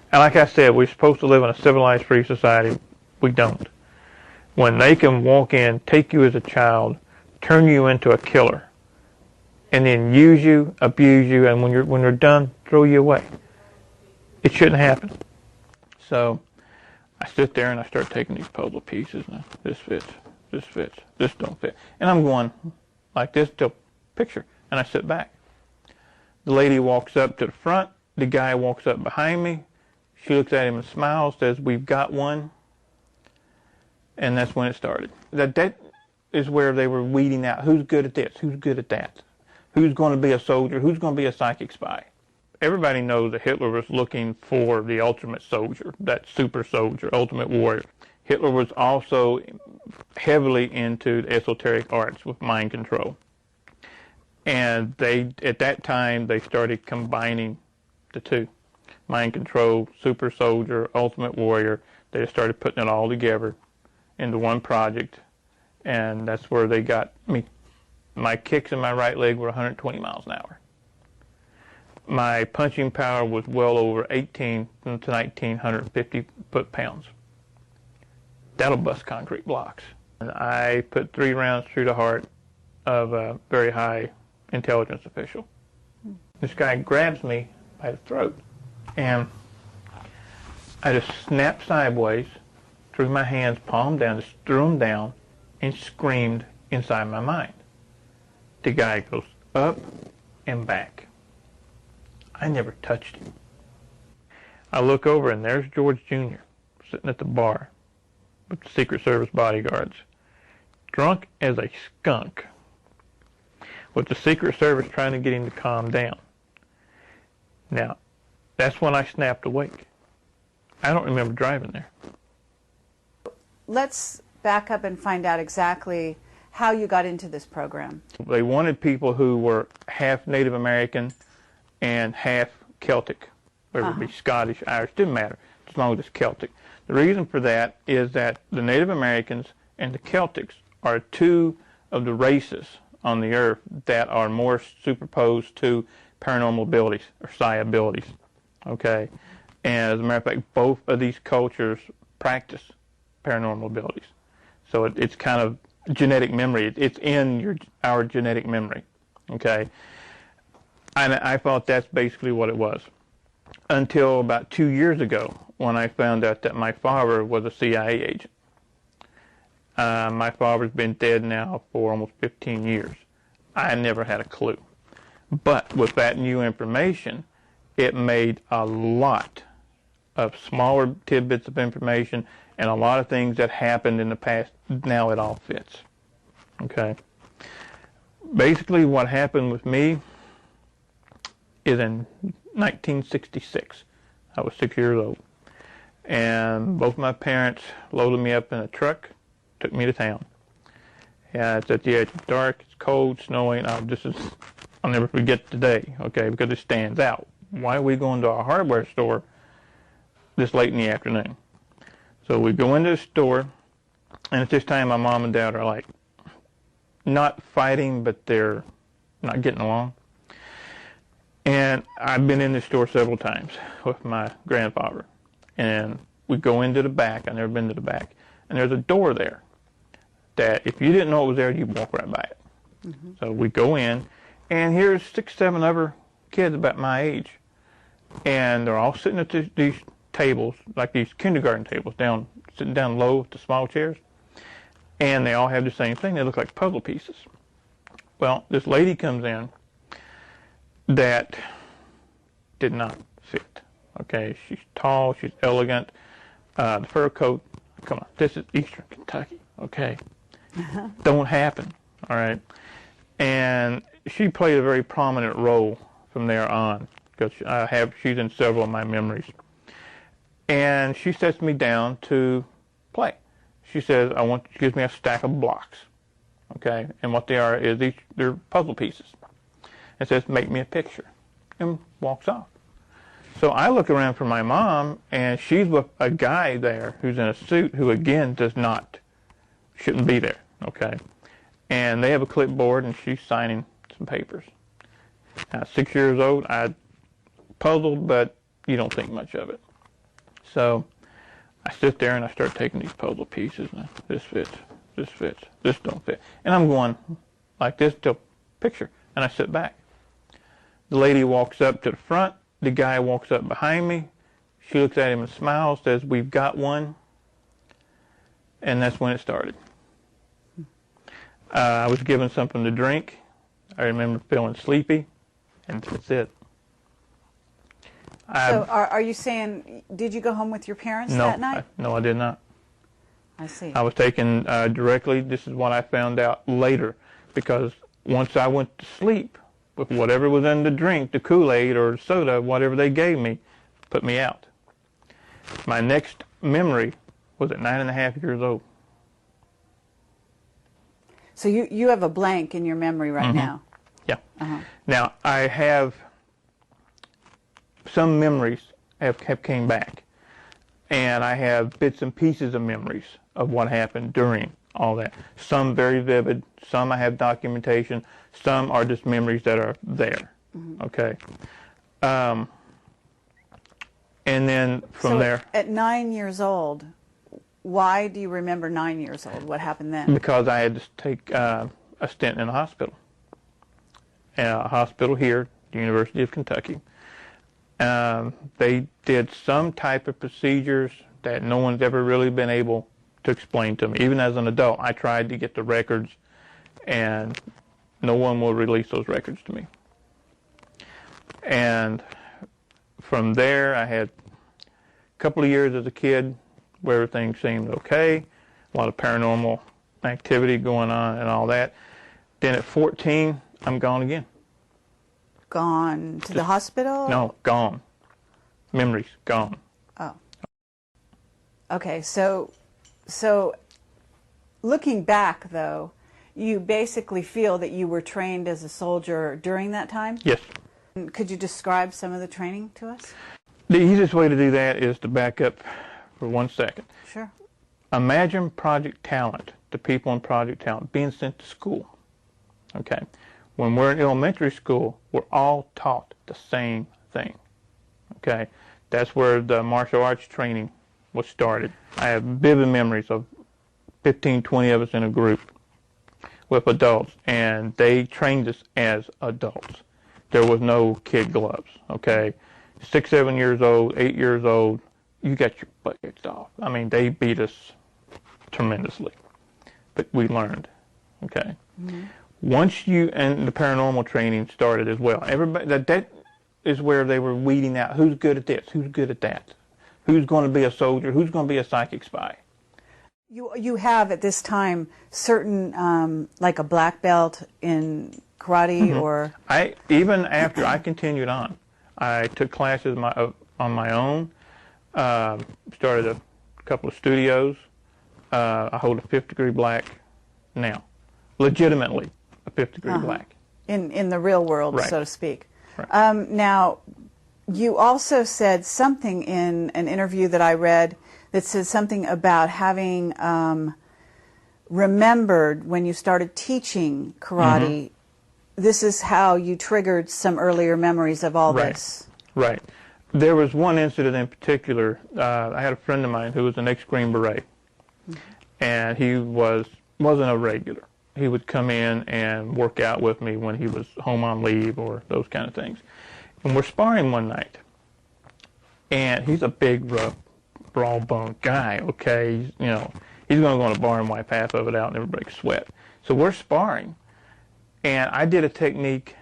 And like I said, we're supposed to live in a civilized, free society. We don't. When they can walk in, take you as a child, turn you into a killer, and then use you, abuse you, and when you're done, throw you away. It shouldn't happen. So I sit there and I start taking these puzzle pieces. Now, this fits, this don't fit. And I'm going like this till picture. And I sit back. The lady walks up to the front. The guy walks up behind me. She looks at him and smiles, says, "We've got one." And that's when it started. That is where they were weeding out who's good at this, who's good at that, who's going to be a soldier, who's going to be a psychic spy. Everybody knows that Hitler was looking for the ultimate soldier, that super soldier, ultimate warrior. Hitler was also heavily into the esoteric arts with mind control. And at that time, they started combining the two. Mind control, super soldier, ultimate warrior. They just started putting it all together into one project. And that's where they got me. My kicks in my right leg were 120 miles an hour. My punching power was well over 18 to 1,950 foot-pounds. That'll bust concrete blocks. And I put 3 rounds through the heart of a very high intelligence official. This guy grabs me by the throat, and I just snapped sideways, threw my hands palm down, just threw them down, and screamed inside my mind. The guy goes up and back. I never touched him. I look over and there's George Jr. sitting at the bar with the Secret Service bodyguards, drunk as a skunk, with the Secret Service trying to get him to calm down. Now, that's when I snapped awake. I don't remember driving there. Let's back up and find out exactly how you got into this program. They wanted people who were half Native American and half Celtic, whether it be Scottish, Irish, didn't matter, as long as it's Celtic. The reason for that is that the Native Americans and the Celtics are 2 of the races on the earth that are more superposed to paranormal abilities or psi abilities. Okay, and as a matter of fact, both of these cultures practice paranormal abilities. So it's kind of genetic memory. It's in our genetic memory. Okay. And I thought that's basically what it was. Until about 2 years ago, when I found out that my father was a CIA agent. My father's been dead now for almost 15 years. I never had a clue. But with that new information, it made a lot of smaller tidbits of information and a lot of things that happened in the past. Now it all fits. Okay. Basically, what happened with me is in 1966. I was 6 years old. And both my parents loaded me up in a truck, took me to town. Yeah, it's at the edge. It's dark, it's cold, snowing. I'll never forget the day, okay, because it stands out. Why are we going to a hardware store this late in the afternoon? So we go into the store, and at this time my mom and dad are like not fighting, but they're not getting along. And I've been in this store several times with my grandfather. And we go into the back. I've never been to the back. And there's a door there that if you didn't know it was there, you'd walk right by it. Mm-hmm. So we go in, and here's 6, 7 other kids about my age. And they're all sitting at these tables, like these kindergarten tables, sitting down low with the small chairs. And they all have the same thing. They look like puzzle pieces. Well, this lady comes in that did not fit. Okay, she's tall, she's elegant. The fur coat, come on, this is Eastern Kentucky. okay? Don't happen, all right? And she played a very prominent role from there on, because she's in several of my memories. And she sets me down to play. She says, she gives me a stack of blocks, okay? And what they are is they're puzzle pieces. And says, make me a picture, and walks off. So I look around for my mom, and she's with a guy there who's in a suit who, again, shouldn't be there, okay? And they have a clipboard, and she's signing some papers. At 6 years old, I puzzled, but you don't think much of it. So I sit there, and I start taking these puzzle pieces, and this fits, this don't fit. And I'm going like this till picture, and I sit back. The lady walks up to the front. The guy walks up behind me. She looks at him and smiles, says, we've got one. And that's when it started. I was given something to drink. I remember feeling sleepy, and that's it. So are you saying, did you go home with your parents that night? No, I did not. I see. I was taken directly. This is what I found out later, because once I went to sleep, with whatever was in the drink, the Kool-Aid or soda, whatever they gave me, put me out. My next memory was at 9.5 years old. So you have a blank in your memory right now. Yeah. Now, I have some memories have came back, and I have bits and pieces of memories of what happened during all that. Some very vivid, some I have documentation, some are just memories that are there, okay? And then from there... At 9 years old, why do you remember 9 years old? What happened then? Because I had to take a stint in a hospital. A hospital here, the University of Kentucky. They did some type of procedures that no one's ever really been able to explain to me. Even as an adult, I tried to get the records, and no one will release those records to me. And from there, I had a couple of years as a kid where everything seemed okay, a lot of paranormal activity going on and all that. Then at 14, I'm gone again. Gone to the hospital? No, gone. Memories, gone. Oh. Okay, so looking back, though, you basically feel that you were trained as a soldier during that time? Yes. Could you describe some of the training to us? The easiest way to do that is to back up for 1 second. Sure. Imagine Project Talent, the people in Project Talent, being sent to school. Okay. When we're in elementary school, we're all taught the same thing. Okay. That's where the martial arts training was started. I have vivid memories of 15, 20 of us in a group with adults, and they trained us as adults. There was no kid gloves, okay? 6, 7 years old, 8 years old, you got your butt kicked off. I mean, they beat us tremendously, but we learned, okay? Once and the paranormal training started as well. Everybody, that is where they were weeding out who's good at this, who's good at that, who's going to be a soldier, who's going to be a psychic spy. You have at this time certain like a black belt in karate or... Even after I continued on, I took classes on my own, started a couple of studios. I hold a 5th degree black now, legitimately a 5th degree black. In the real world, right. so to speak. Right. Now, you also said something in an interview that I read that said something about having remembered when you started teaching karate. This is how you triggered some earlier memories of all this. Right. There was one incident in particular. I had a friend of mine who was an ex-Green Beret, and he wasn't a regular. He would come in and work out with me when he was home on leave or those kind of things. And we're sparring one night, and he's a big, rough, broad-boned guy, okay? He's going to go in a bar and wipe half of it out and everybody can sweat. So we're sparring, and I did a technique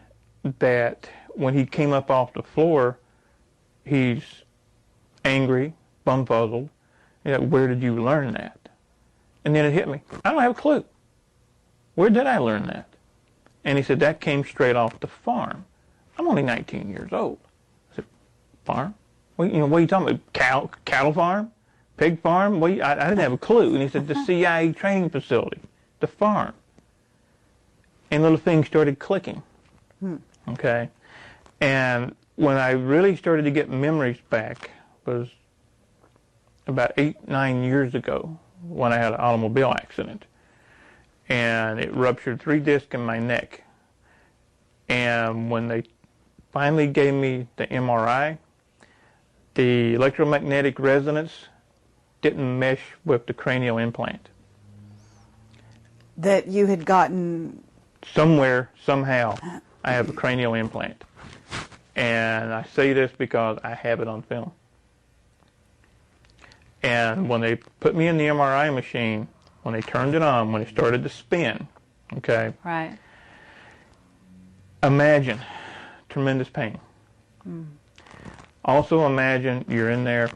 that when he came up off the floor, he's angry, bumfuzzled. Where did you learn that? And then it hit me. I don't have a clue. Where did I learn that? And he said, that came straight off the farm. I'm only 19 years old. I said, farm? What are you talking about? Cattle farm? Pig farm? I didn't have a clue. And he said, the CIA training facility, the farm. And little things started clicking. Okay? And when I really started to get memories back was about 8, 9 years ago when I had an automobile accident. And it ruptured 3 discs in my neck. And when they finally gave me the MRI, the electromagnetic resonance didn't mesh with the cranial implant. That you had gotten... Somewhere, somehow, I have a cranial implant. And I say this because I have it on film. And when they put me in the MRI machine, when they turned it on, when it started to spin, okay? Right. Imagine tremendous pain. Also imagine you're in there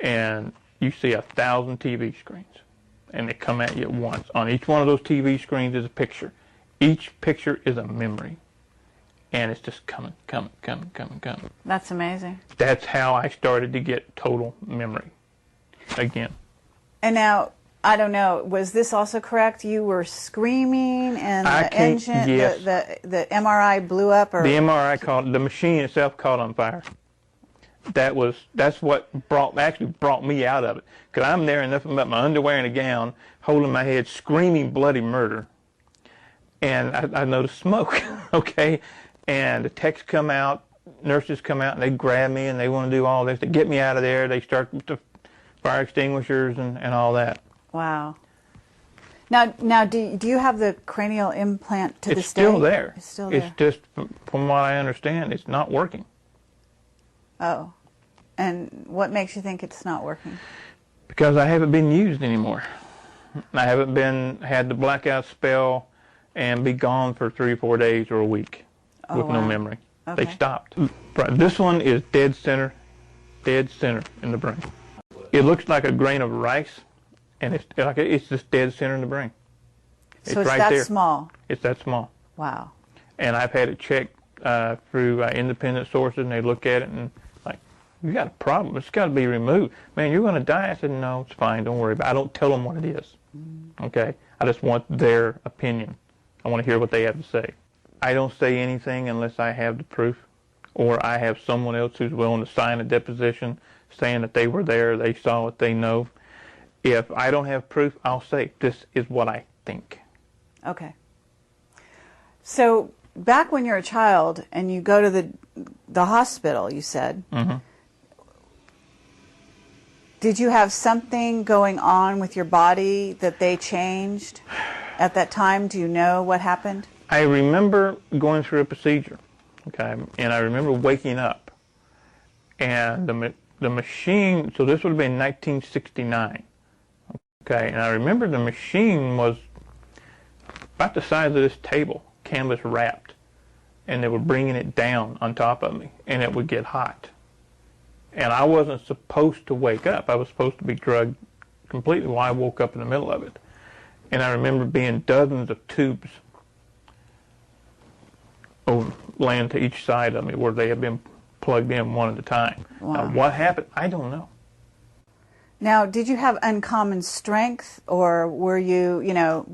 and you see 1,000 TV screens and they come at you at once. On each one of those TV screens is a picture. Each picture is a memory. And it's just coming. That's amazing. That's how I started to get total memory again. And now, I don't know, was this also correct? You were screaming and the engine, yes. the MRI blew up? Or? The MRI the machine itself caught on fire. That's what actually brought me out of it. Because I'm there in nothing but my underwear and a gown, holding my head, screaming bloody murder. And I noticed smoke, okay? And the techs come out, nurses come out, and they grab me, and they want to do all this to get me out of there. They start with the fire extinguishers and all that. Wow. Now, do you have the cranial implant to this day? It's still there. It's still there. It's just, from what I understand, it's not working. Oh. And what makes you think it's not working? Because I haven't been used anymore. I haven't had the blackout spell and be gone for 3 or 4 days or a week with no memory. Okay. They stopped. This one is dead center in the brain. It looks like a grain of rice, and it's just dead center in the brain. So it's right that there. small? It's that small. Wow. And I've had it checked through independent sources, and they look at it and like, you got a problem. It's got to be removed. Man, you're going to die. I said, no, it's fine. Don't worry about it. I don't tell them what it is. Okay? I just want their opinion. I want to hear what they have to say. I don't say anything unless I have the proof, or I have someone else who's willing to sign a deposition saying that they were there, they saw it, they know. If I don't have proof, I'll say, this is what I think. Okay. So back when you're a child and you go to the hospital, you said, did you have something going on with your body that they changed at that time? Do you know what happened? I remember going through a procedure, okay, and I remember waking up, and the machine, so this would have been 1969, okay, and I remember the machine was about the size of this table, canvas wrapped, and they were bringing it down on top of me, and it would get hot. And I wasn't supposed to wake up. I was supposed to be drugged completely while I woke up in the middle of it. And I remember being dozens of tubes laying to each side of me where they had been plugged in one at a time. Wow. Now, what happened? I don't know. Now, did you have uncommon strength, or were you,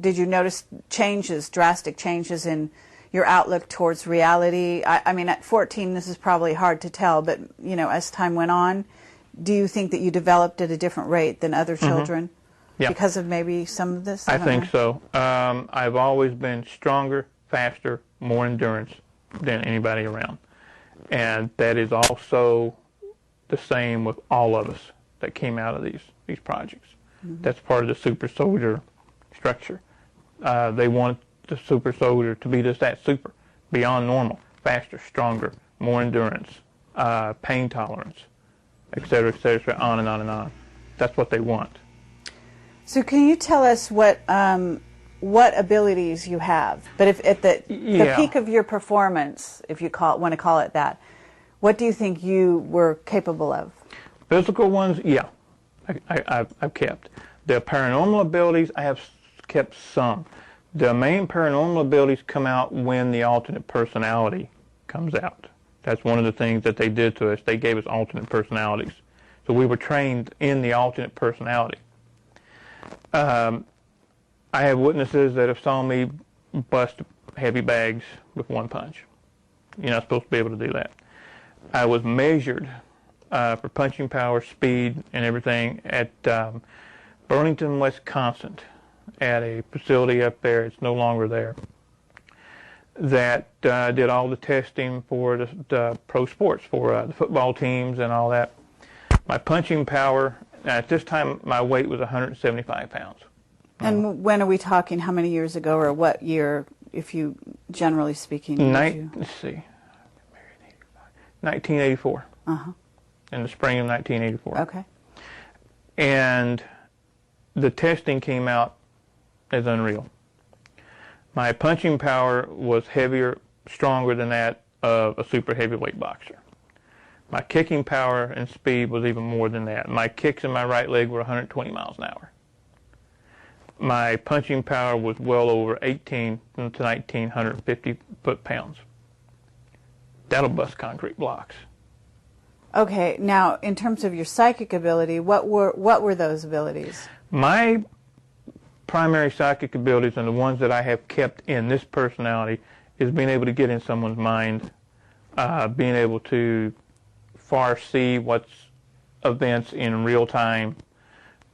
did you notice drastic changes in your outlook towards reality? I mean, at 14, this is probably hard to tell, but, as time went on, do you think that you developed at a different rate than other children? Yeah. Because of maybe some of this? I think so. I've always been stronger, faster, more endurance than anybody around. And that is also the same with all of us that came out of these projects. That's part of the super soldier structure. They want the super soldier to be just that super, beyond normal, faster, stronger, more endurance, pain tolerance, et cetera, on and on and on. That's what they want. So can you tell us what abilities you have? But if at the peak of your performance, if you want to call it that, what do you think you were capable of? Physical ones, yeah, I've kept. The paranormal abilities, I have kept some. The main paranormal abilities come out when the alternate personality comes out. That's one of the things that they did to us. They gave us alternate personalities. So we were trained in the alternate personality. I have witnesses that have saw me bust heavy bags with one punch. You're not supposed to be able to do that. I was measured for punching power, speed, and everything at Burlington, Wisconsin, at a facility up there. It's no longer there. That did all the testing for the pro sports, for the football teams and all that. My punching power, at this time, my weight was 175 pounds. And when are we talking? How many years ago, or what year, if you, generally speaking? Let's see. 1984. Uh-huh. In the spring of 1984. Okay. And the testing came out as unreal. My punching power was heavier, stronger than that of a super heavyweight boxer. My kicking power and speed was even more than that. My kicks in my right leg were 120 miles an hour. My punching power was well over 18 to 1,950 foot-pounds. That'll bust concrete blocks. Okay, now in terms of your psychic ability, what were those abilities? My primary psychic abilities, and the ones that I have kept in this personality, is being able to get in someone's mind, being able to foresee what's events in real time.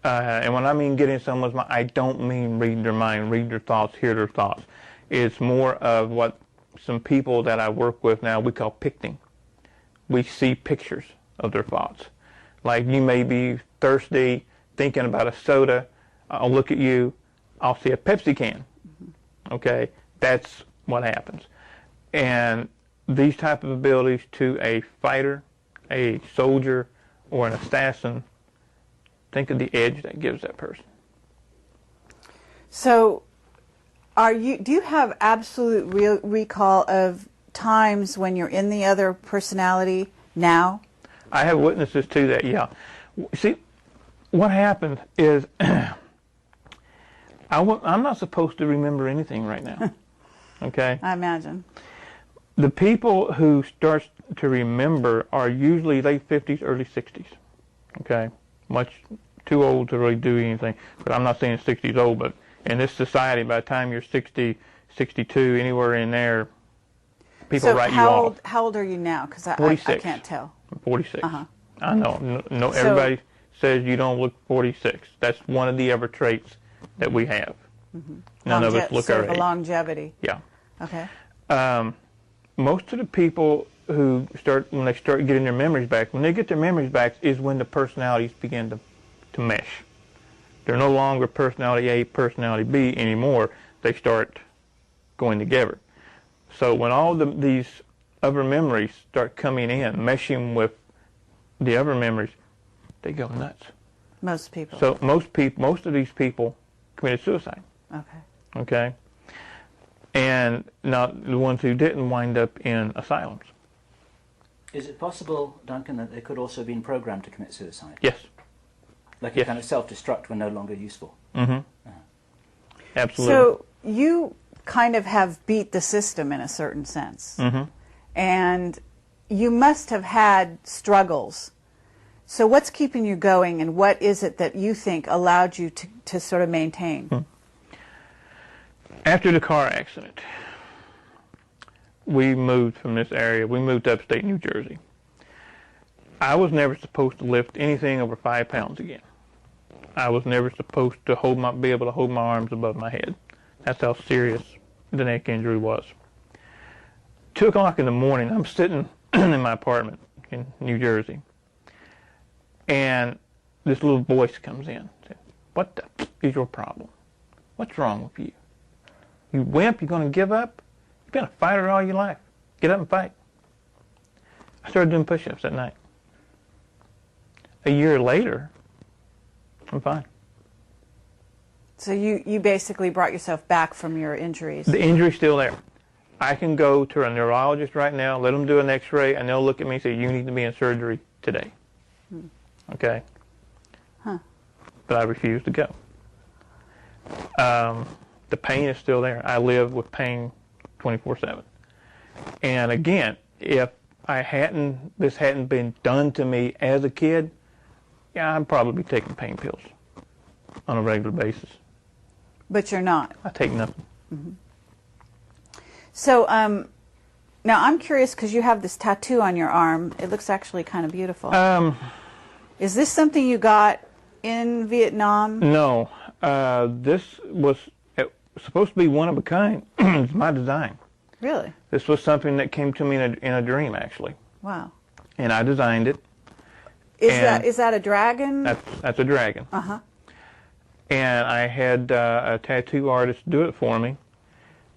And when I mean get in someone's mind, I don't mean reading their mind, read their thoughts, hear their thoughts. It's more of what some people that I work with now we call picting. We see pictures of their thoughts. Like you may be thirsty, thinking about a soda. I'll look at you. I'll see a Pepsi can. Okay, that's what happens. And these type of abilities to a fighter, a soldier, or an assassin, think of the edge that gives that person. So, do you have absolute recall of times when you're in the other personality now? I have witnesses to that, yeah. See, what happened is I'm not supposed to remember anything right now, okay? I imagine. The people who start to remember are usually late 50s, early 60s, okay? Much too old to really do anything. But I'm not saying 60s old, but in this society, by the time you're 60, 62, anywhere in there, people write you off. So how old are you now? Because I can't tell. I'm 46. Uh-huh. I know. No, everybody says you don't look 46. That's one of the other traits that we have. Mm-hmm. None of us look our age. Longevity. Yeah. Okay. Most of the people who when they start getting their memories back, when they get their memories back is when the personalities begin to mesh. They're no longer personality A, personality B anymore. They start going together. So when all these other memories start coming in, meshing with the other memories, they go nuts. Most people. So most of these people committed suicide. Okay. Okay. And now the ones who didn't wind up in asylums. Is it possible, Duncan, that they could also have been programmed to commit suicide? Yes. Like a kind of self-destruct when no longer useful? Mm-hmm. Uh-huh. Absolutely. So you kind of have beat the system in a certain sense. Mm-hmm. And you must have had struggles. So what's keeping you going, and what is it that you think allowed you to sort of maintain? Hmm. After the car accident, we moved from this area. We moved to upstate New Jersey. I was never supposed to lift anything over 5 pounds again. I was never supposed to be able to hold my arms above my head. That's how serious the neck injury was. 2 o'clock in the morning, I'm sitting in my apartment in New Jersey, and this little voice comes in. Says, "What the is your problem? What's wrong with you? You wimp, you're going to give up? You've been a fighter all your life. Get up and fight." I started doing push-ups that night. A year later, I'm fine. So you basically brought yourself back from your injuries. The injury's still there. I can go to a neurologist right now, let them do an x-ray, and they'll look at me and say, "You need to be in surgery today." Okay? Huh. but I refuse to go. The pain is still there. I live with pain 24/7. And again, if this hadn't been done to me as a kid, yeah, I'd probably be taking pain pills on a regular basis. But you're not. I take nothing. Mm-hmm. So now I'm curious because you have this tattoo on your arm. It looks actually kind of beautiful. Is this something you got in Vietnam? No. This was supposed to be one of a kind. It's my design. Really? This was something that came to me in a dream, actually. Wow. And I designed it. Is that a dragon? That's a dragon. Uh-huh. And I had a tattoo artist do it for me.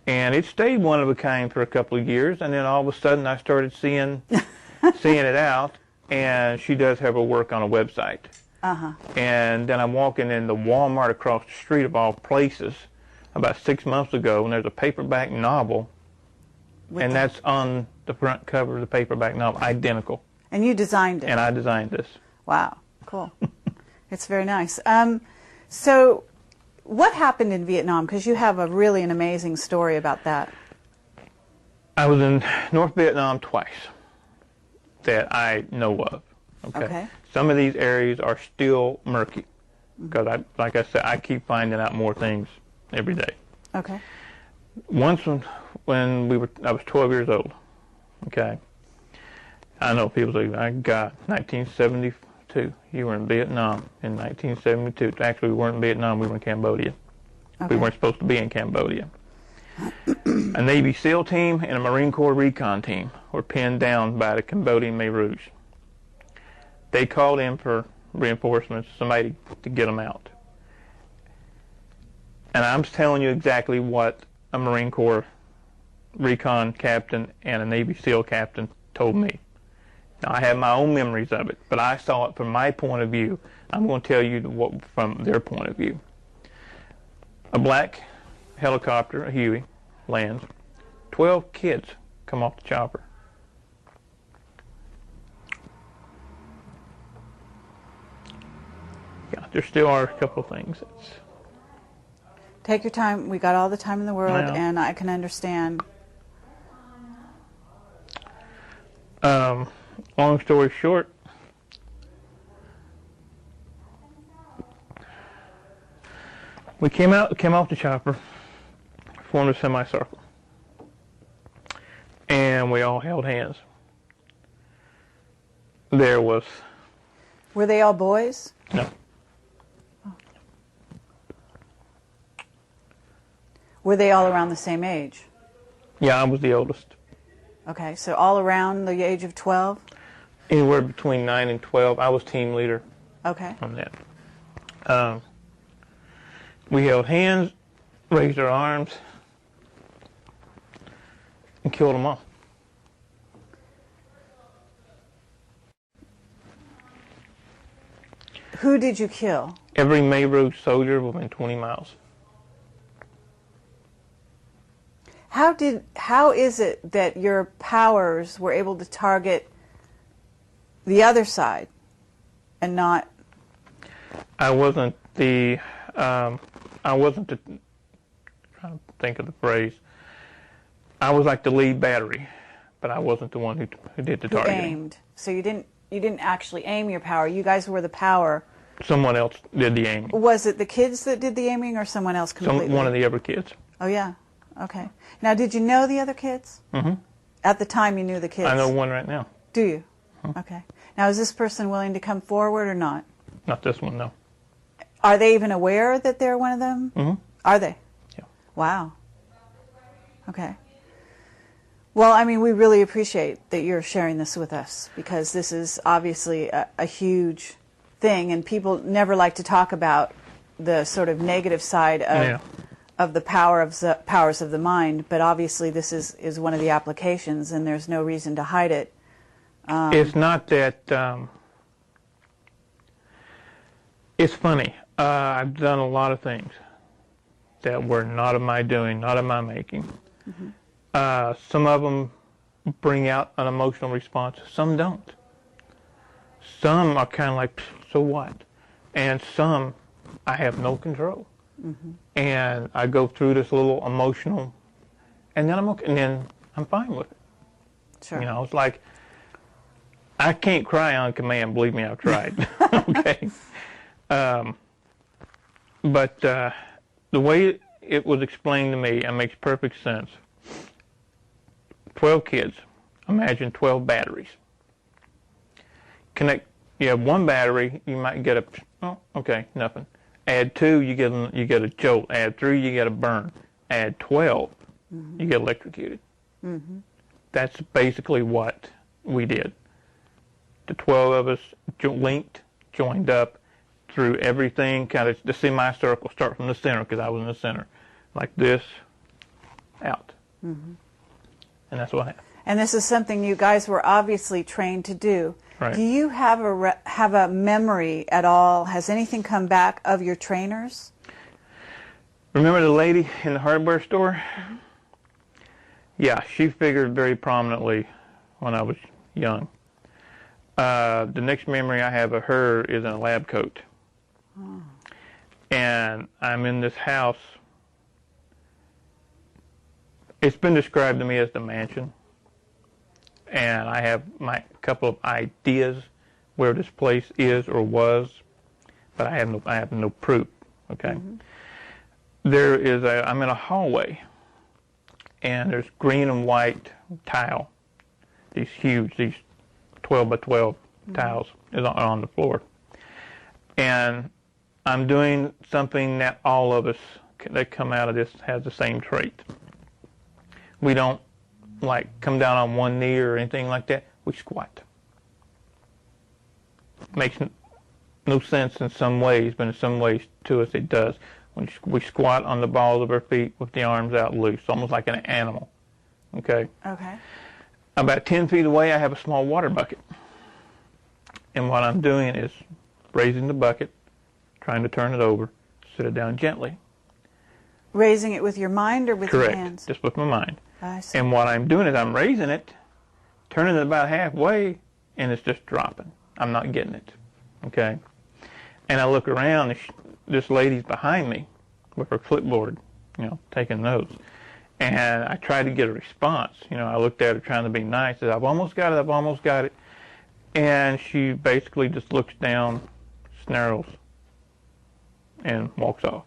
And it stayed one of a kind for a couple of years, and then all of a sudden I started seeing it out, and she does have her work on a website. Uh-huh. And then I'm walking in the Walmart across the street of all places about 6 months ago, and there's a paperback novel, and that's on the front cover of the paperback novel, identical. And you designed it? And I designed this. Wow, cool. It's very nice. So what happened in Vietnam? Because you have an amazing story about that. I was in North Vietnam twice that I know of. Okay. Some of these areas are still murky because, like I said, I keep finding out more things every day. Okay. Once when I was 12 years old. Okay. I know people say, "My God, 1972. You were in Vietnam in 1972." Actually, we weren't in Vietnam. We were in Cambodia. Okay. We weren't supposed to be in Cambodia. A Navy SEAL team and a Marine Corps recon team were pinned down by the Cambodian Khmer Rouge. They called in for reinforcements, somebody to get them out. And I'm telling you exactly what a Marine Corps recon captain and a Navy SEAL captain told me. Now, I have my own memories of it, but I saw it from my point of view. I'm going to tell you from their point of view. A black helicopter, a Huey, lands. 12 kids come off the chopper. Yeah, there still are a couple of things. Take your time. We got all the time in the world, Now, and I can understand. Long story short, we came off the chopper, formed a semicircle, and we all held hands. Were they all boys? No. Were they all around the same age? Yeah, I was the oldest. Okay, so all around the age of 12? Anywhere between 9 and 12. I was team leader Okay. on that. We held hands, raised our arms, and killed them all. Who did you kill? Every Khmer Rouge soldier within 20 miles. How is it that your powers were able to target the other side and not? I wasn't the trying to think of the phrase. I was like the lead battery, but I wasn't the one who did the Who targeting. aimed. So you didn't actually aim your power. You guys were the power. Someone else did the aiming. Was it the kids that did the aiming or someone else completely? One of the other kids. Oh, yeah. Okay. Now, did you know the other kids? Mm-hmm. At the time you knew the kids? I know one right now. Do you? Mm-hmm. Okay. Now, is this person willing to come forward or not? Not this one, no. Are they even aware that they're one of them? Mm-hmm. Are they? Yeah. Wow. Okay. Well, I mean, we really appreciate that you're sharing this with us because this is obviously a huge thing, and people never like to talk about the sort of negative side of the powers of the mind, but obviously this is one of the applications, and there's no reason to hide it. It's not that. It's funny. I've done a lot of things that were not of my doing, not of my making. Mm-hmm. Some of them bring out an emotional response. Some don't. Some are kind of like, so what? And some I have no control. And I go through this little emotional, and then I'm okay, and then I'm fine with it. Sure. You know, it's like, I can't cry on command. Believe me, I've tried. Okay. But the way it was explained to me, it makes perfect sense. 12 kids. Imagine 12 batteries. You have one battery, you might get nothing. Add 2, you get a jolt. Add 3, you get a burn. Add 12, you get electrocuted. That's basically what we did. The 12 of us joined up through everything, kind of the semicircle, start from the center, because I was in the center, like this, out. And that's what happened. And this is something you guys were obviously trained to do. Right. Do you have a memory at all? Has anything come back of your trainers? Remember the lady in the hardware store? Yeah, she figured very prominently when I was young. The next memory I have of her is in a lab coat. And I'm in this house. It's been described to me as the mansion. And I have my couple of ideas where this place is or was, but I have no proof. Okay. I'm in a hallway, and there's green and white tile. These 12 by 12 tiles is on the floor. And I'm doing something that all of us that come out of this has the same trait. We don't come down on one knee or anything like that. We squat. Makes no sense in some ways, but in some ways to us it does. When we squat on the balls of our feet with the arms out loose, almost like an animal. Okay? Okay. About 10 feet away, I have a small water bucket. And what I'm doing is raising the bucket, trying to turn it over, sit it down gently. Raising it with your mind or with your hands? Correct, just with my mind. I see. And what I'm doing is I'm raising it, turning it about halfway, and it's just dropping. I'm not getting it, okay? And I look around, and this lady's behind me with her clipboard, taking notes. And I tried to get a response. I looked at her trying to be nice. I said, I've almost got it. And she basically just looks down, snarls, and walks off.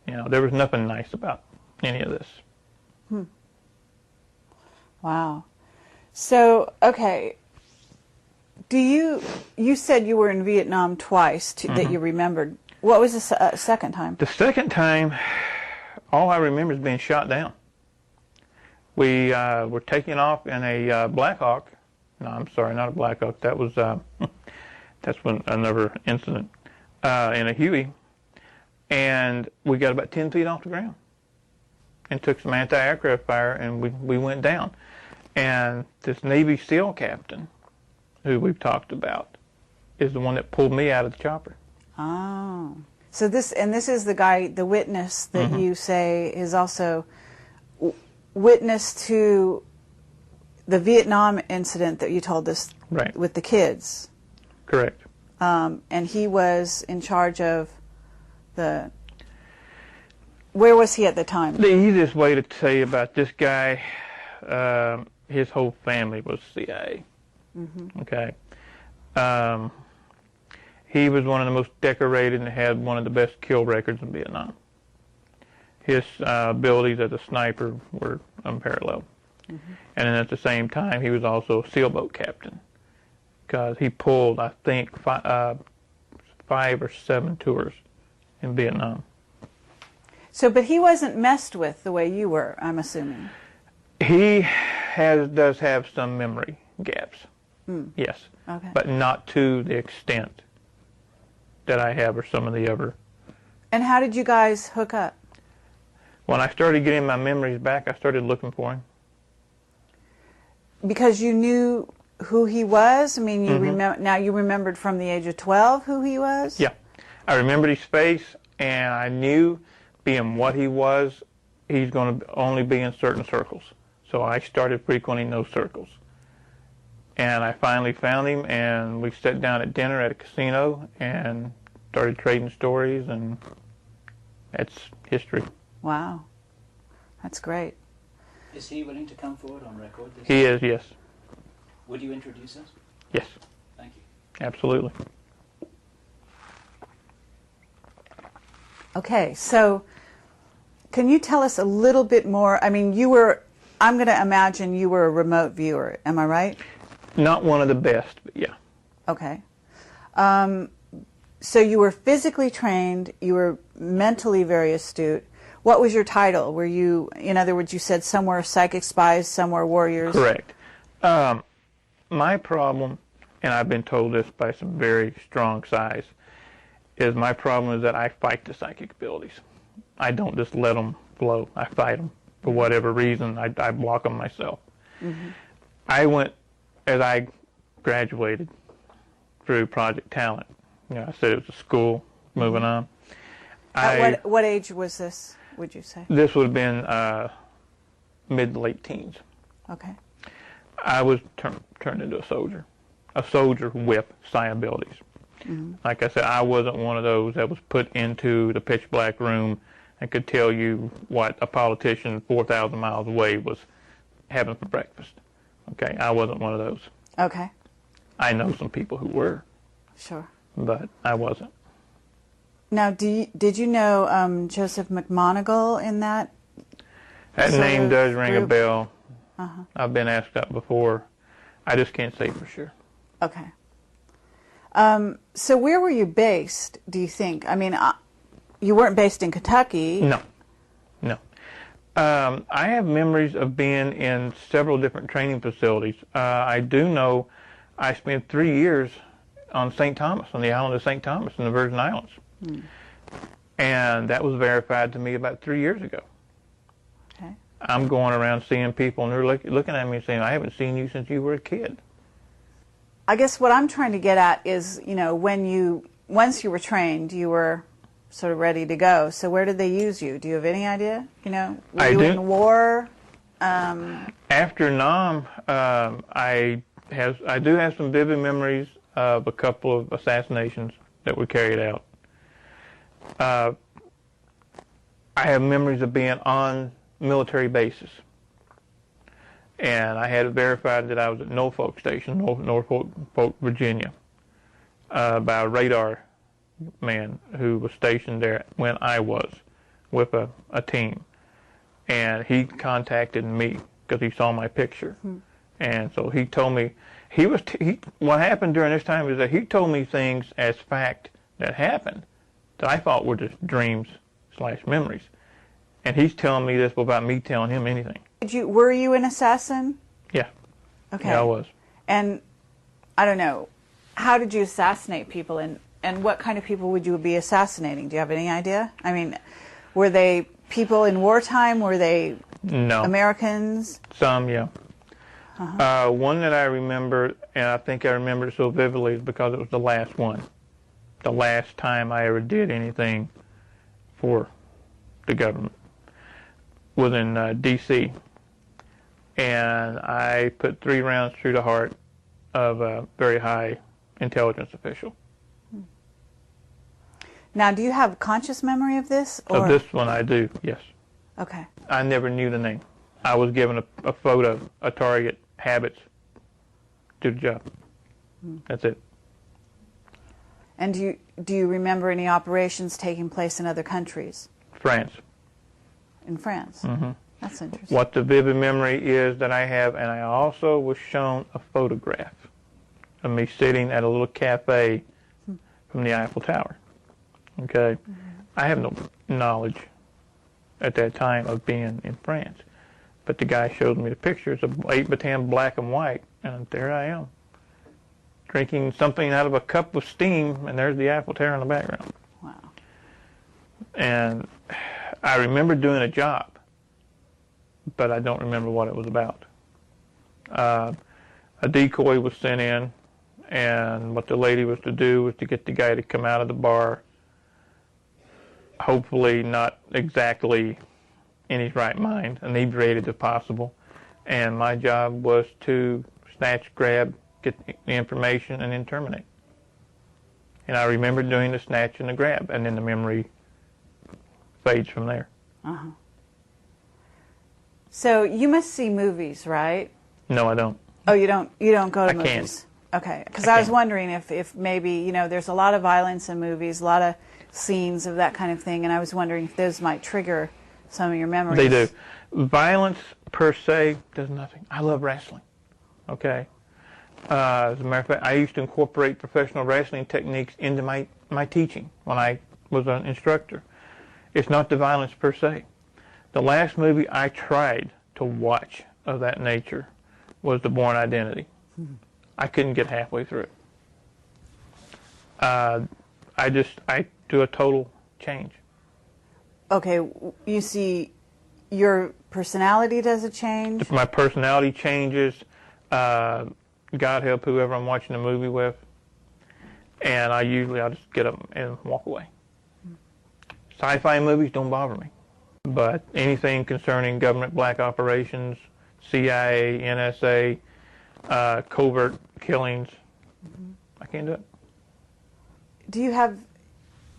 There was nothing nice about any of this. Wow. So, okay. You said you were in Vietnam twice that you remembered. What was the second time? The second time, all I remember is being shot down. We were taking off in a Black Hawk. No, I'm sorry, not a Black Hawk. That was that's another incident in a Huey, and we got about 10 feet off the ground, and took some anti-aircraft fire, and we went down. And this Navy SEAL captain, who we've talked about, is the one that pulled me out of the chopper. Oh. So this is the guy, the witness that you say is also witness to the Vietnam incident that you told us with the kids. Correct. And he was in charge of where was he at the time? The easiest way to tell you about this guy, his whole family was CIA. Okay. He was one of the most decorated and had one of the best kill records in Vietnam. His abilities as a sniper were unparalleled. And then at the same time, he was also a sailboat captain, because he pulled, I think, 5 or 7 tours in Vietnam. So, but he wasn't messed with the way you were, I'm assuming. He does have some memory gaps, yes, but not to the extent that I have or some of the other. And how did you guys hook up? When I started getting my memories back, I started looking for him. Because you knew who he was? I mean, now you remembered from the age of 12 who he was? Yeah. I remembered his face, and I knew, being what he was, he's going to only be in certain circles. So I started frequenting those circles. And I finally found him, and we sat down at dinner at a casino, and started trading stories, and that's history. Wow. That's great. Is he willing to come forward on record? He is, yes. Would you introduce us? Yes. Thank you. Absolutely. Okay, so can you tell us a little bit more? I mean, I'm going to imagine you were a remote viewer. Am I right? Not one of the best, but yeah. Okay. So you were physically trained, you were mentally very astute. What was your title? Were you, in other words, you said some were psychic spies, some were warriors? Correct. My problem, and I've been told this by some very strong size, is my problem is that I fight the psychic abilities. I don't just let them flow. I fight them for whatever reason. I block them myself. Mm-hmm. I went, as I graduated through Project Talent, I said it was a school, moving on. At what age was this, would you say? This would have been mid to late teens. Okay. I was turned into a soldier with psi abilities. Mm-hmm. Like I said, I wasn't one of those that was put into the pitch black room and could tell you what a politician 4,000 miles away was having for breakfast. Okay, I wasn't one of those. Okay. I know some people who were. Sure. But I wasn't. Now, did you know Joseph McMonigal in that? That name does ring group? A bell. Uh-huh. I've been asked that before. I just can't say for sure. Okay. So where were you based, do you think? I mean, you weren't based in Kentucky. No. I have memories of being in several different training facilities. I do know I spent 3 years on St. Thomas, on the island of St. Thomas in the Virgin Islands. Hmm. And that was verified to me about 3 years ago. Okay. I'm going around seeing people, and they're looking at me and saying, I haven't seen you since you were a kid. I guess what I'm trying to get at is, once you were trained, you were sort of ready to go. So where did they use you? Do you have any idea? Were you in war? After Nam, I do have some vivid memories of a couple of assassinations that were carried out. I have memories of being on military bases. And I had it verified that I was at Norfolk Station, Norfolk, Virginia, by a radar man who was stationed there when I was with a team. And he contacted me because he saw my picture. Hmm. And so he told me, what happened during this time is that he told me things as fact that happened that I thought were just dreams/memories. And he's telling me this without me telling him anything. Were you an assassin? Yeah. Okay. Yeah, I was. And I don't know, how did you assassinate people, and what kind of people would you be assassinating? Do you have any idea? I mean, were they people in wartime? Were they Americans? Some, yeah. Uh-huh. One that I remember, and I think I remember it so vividly, is because it was the last one. The last time I ever did anything for the government was in D.C. And I put 3 rounds through the heart of a very high intelligence official. Now, do you have conscious memory of this? Of this one, I do, yes. Okay. I never knew the name. I was given a photo, a target, habits, do the job. That's it. And do you remember any operations taking place in other countries? France. In France? Mm-hmm. That's interesting. What the vivid memory is that I have, and I also was shown a photograph of me sitting at a little cafe from the Eiffel Tower. Okay? Mm-hmm. I have no knowledge at that time of being in France. But the guy showed me the pictures of 8x10 black and white, and there I am, drinking something out of a cup of steam, and there's the Eiffel Tower in the background. Wow. And I remember doing a job, but I don't remember what it was about. A decoy was sent in, and what the lady was to do was to get the guy to come out of the bar, hopefully not exactly in his right mind, inebriated if possible. And my job was to snatch, grab, get the information, and then terminate. And I remember doing the snatch and the grab, and then the memory fades from there. Uh-huh. So you must see movies, right? No, I don't. Oh, you don't go to I movies? can't. Okay, because I was wondering if maybe, you know, there's a lot of violence in movies, a lot of scenes of that kind of thing, and I was wondering if those might trigger some of your memories. They do. Violence per se does nothing. I love wrestling. Okay. As a matter of fact, I used to incorporate professional wrestling techniques into my teaching when I was an instructor. It's not the violence per se. The last movie I tried to watch of that nature was The Bourne Identity. I couldn't get halfway through it. I do a total change. Okay, you see your personality does a change? My personality changes. God help whoever I'm watching the movie with. And I'll just get up and walk away. Sci-fi movies don't bother me. But anything concerning government black operations, CIA, NSA, covert killings, I can't do it. Do you have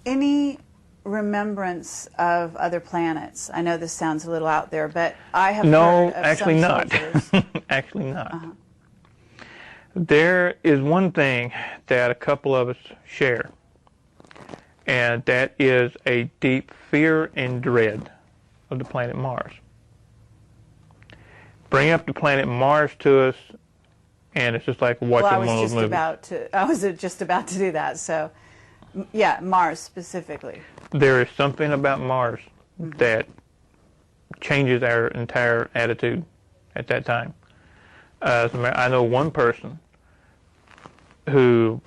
any remembrance of other planets? I know this sounds a little out there, but I have heard of actually some not. soldiers. Actually not. There is one thing that a couple of us share, and that is a deep fear and dread of the planet Mars. Bring up the planet Mars to us, and it's just like watching one of those movies. I was just about to do that. So, yeah, Mars specifically. There is something about Mars that changes our entire attitude at that time. I know one person who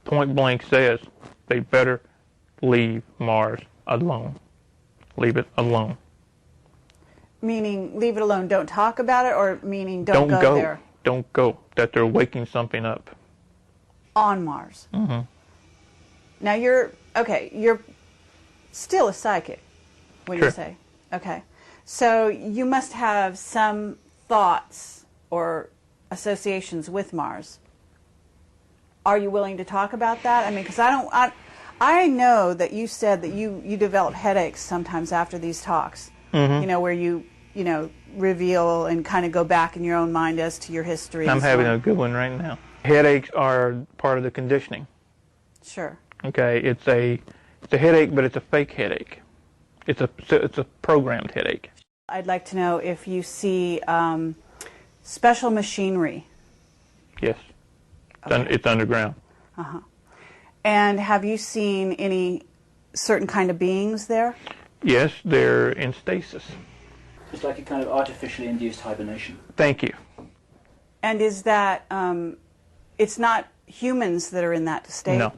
point blank says they better leave Mars alone. Leave it alone. Meaning leave it alone, don't talk about it, or meaning don't go there? Don't go. That they're waking something up. On Mars. Mm-hmm. Now you're still a psychic when Sure. you say. Okay. So you must have some thoughts or associations with Mars. Are you willing to talk about that? I mean, because I know that you said that you develop headaches sometimes after these talks. Mm-hmm. You know, where you reveal and kind of go back in your own mind as to your history. I'm having a good one right now. Headaches are part of the conditioning. Sure. Okay, it's a headache, but it's a fake headache. It's a programmed headache. I'd like to know if you see special machinery. Yes, Okay. it's underground. Uh-huh. And have you seen any certain kind of beings there? Yes, they're in stasis. It's like a kind of artificially induced hibernation. Thank you. And is that, it's not humans that are in that state? No.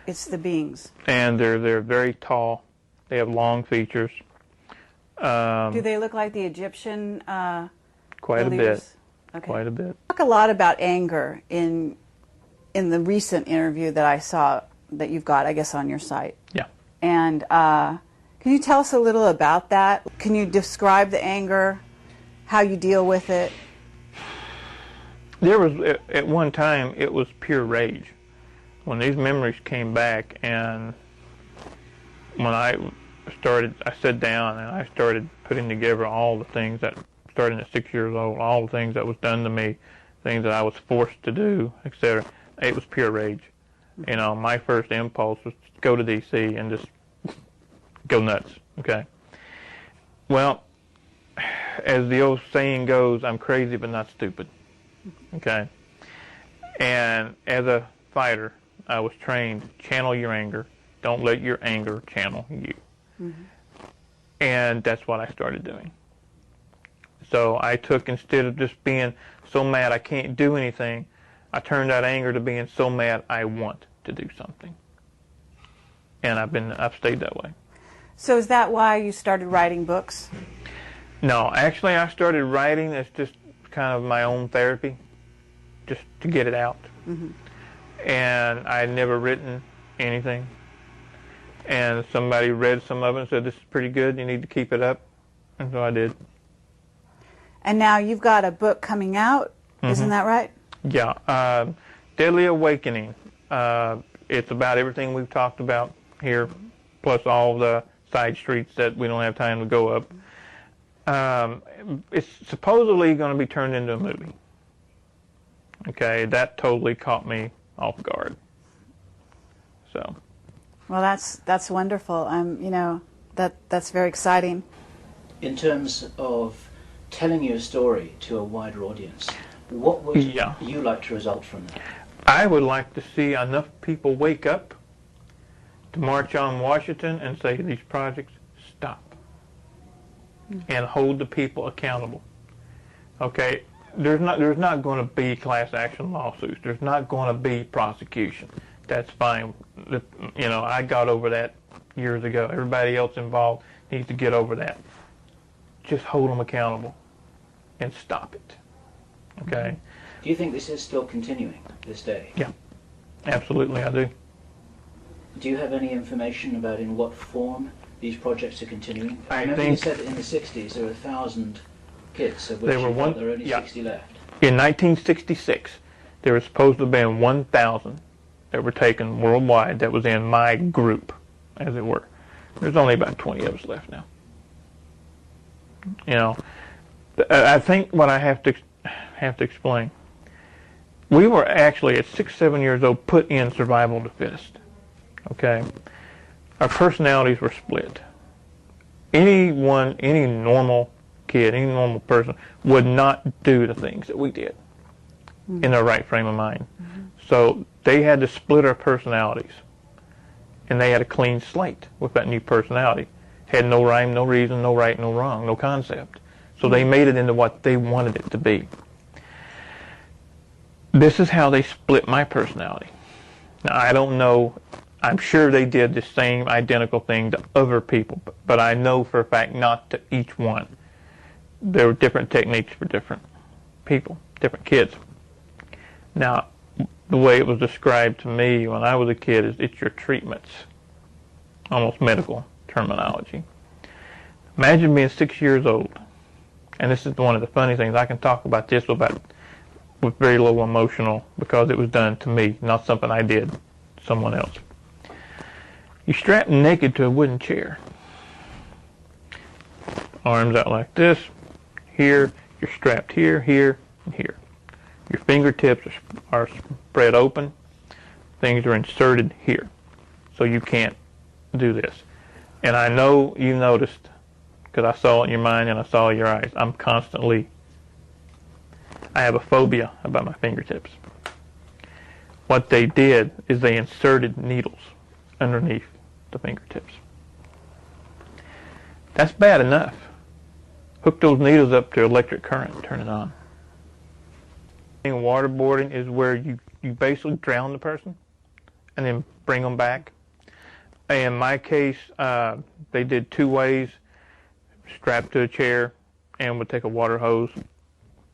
It's the beings. And they're very tall. They have long features. Do they look like the Egyptian Quite believers? a bit. Okay. Quite a bit. Talk a lot about anger in the recent interview that I saw that you've got, I guess, on your site. Yeah. And can you tell us a little about that? Can you describe the anger, how you deal with it? There was, at one time, it was pure rage. When these memories came back, and when I sat down and I started putting together all the things that, starting at 6 years old, all the things that was done to me, things that I was forced to do, etc. It was pure rage. You know, my first impulse was to go to D.C. and just go nuts, okay? Well, as the old saying goes, I'm crazy but not stupid, okay? And as a fighter, I was trained, channel your anger. Don't let your anger channel you. Mm-hmm. And that's what I started doing. So I took, instead of just being so mad I can't do anything, I turned that anger to being so mad I want to do something. And I've stayed that way. So is that why you started writing books? No, actually I started writing as just kind of my own therapy, just to get it out. Mm-hmm. And I had never written anything. And somebody read some of it and said, this is pretty good, you need to keep it up. And so I did. And now you've got a book coming out, isn't that right? Yeah, Deadly Awakening. It's about everything we've talked about here, plus all the side streets that we don't have time to go up. It's supposedly going to be turned into a movie. Okay, that totally caught me off guard. So. Well, that's wonderful. You know, that's very exciting. In terms of telling your story to a wider audience, what would you like to result from that? I would like to see enough people wake up to march on Washington and say these projects stop and hold the people accountable. Okay, there's not going to be class action lawsuits. There's not going to be prosecution. That's fine. You know, I got over that years ago. Everybody else involved needs to get over that. Just hold them accountable and stop it. Okay? Do you think this is still continuing this day? Yeah, absolutely I do. Do you have any information about in what form these projects are continuing? I remember think you said in the 60s there were 1,000 kids, of which there were there are only 60 left. In 1966, there was supposed to have been 1,000 that were taken worldwide that was in my group, as it were. There's only about 20 of us left now. You know, I think what I have to explain, we were actually at 6, 7 years old put in survival of the fittest. Okay, our personalities were split. Any normal kid, any normal person would not do the things that we did in their right frame of mind. So they had to split our personalities, and they had a clean slate with that new personality. Had no rhyme, no reason, no right, no wrong, no concept. So they made it into what they wanted it to be. This is how they split my personality. Now, I don't know. I'm sure they did the same identical thing to other people, but I know for a fact not to each one. There were different techniques for different people, different kids. Now, the way it was described to me when I was a kid is it's your treatments, almost medical terminology. Imagine being 6 years old, and this is one of the funny things. I can talk about this with very little emotional because it was done to me, not something I did to someone else. You're strapped naked to a wooden chair. Arms out like this. Here, you're strapped here, here, and here. Your fingertips are spread open. Things are inserted here. So you can't do this. And I know you noticed, because I saw it in your mind and I saw it in your eyes, I have a phobia about my fingertips. What they did is they inserted needles underneath the fingertips. That's bad enough. Hook those needles up to electric current, turn it on. Waterboarding is where you basically drown the person and then bring them back. In my case, they did 2 ways: strapped to a chair and would take a water hose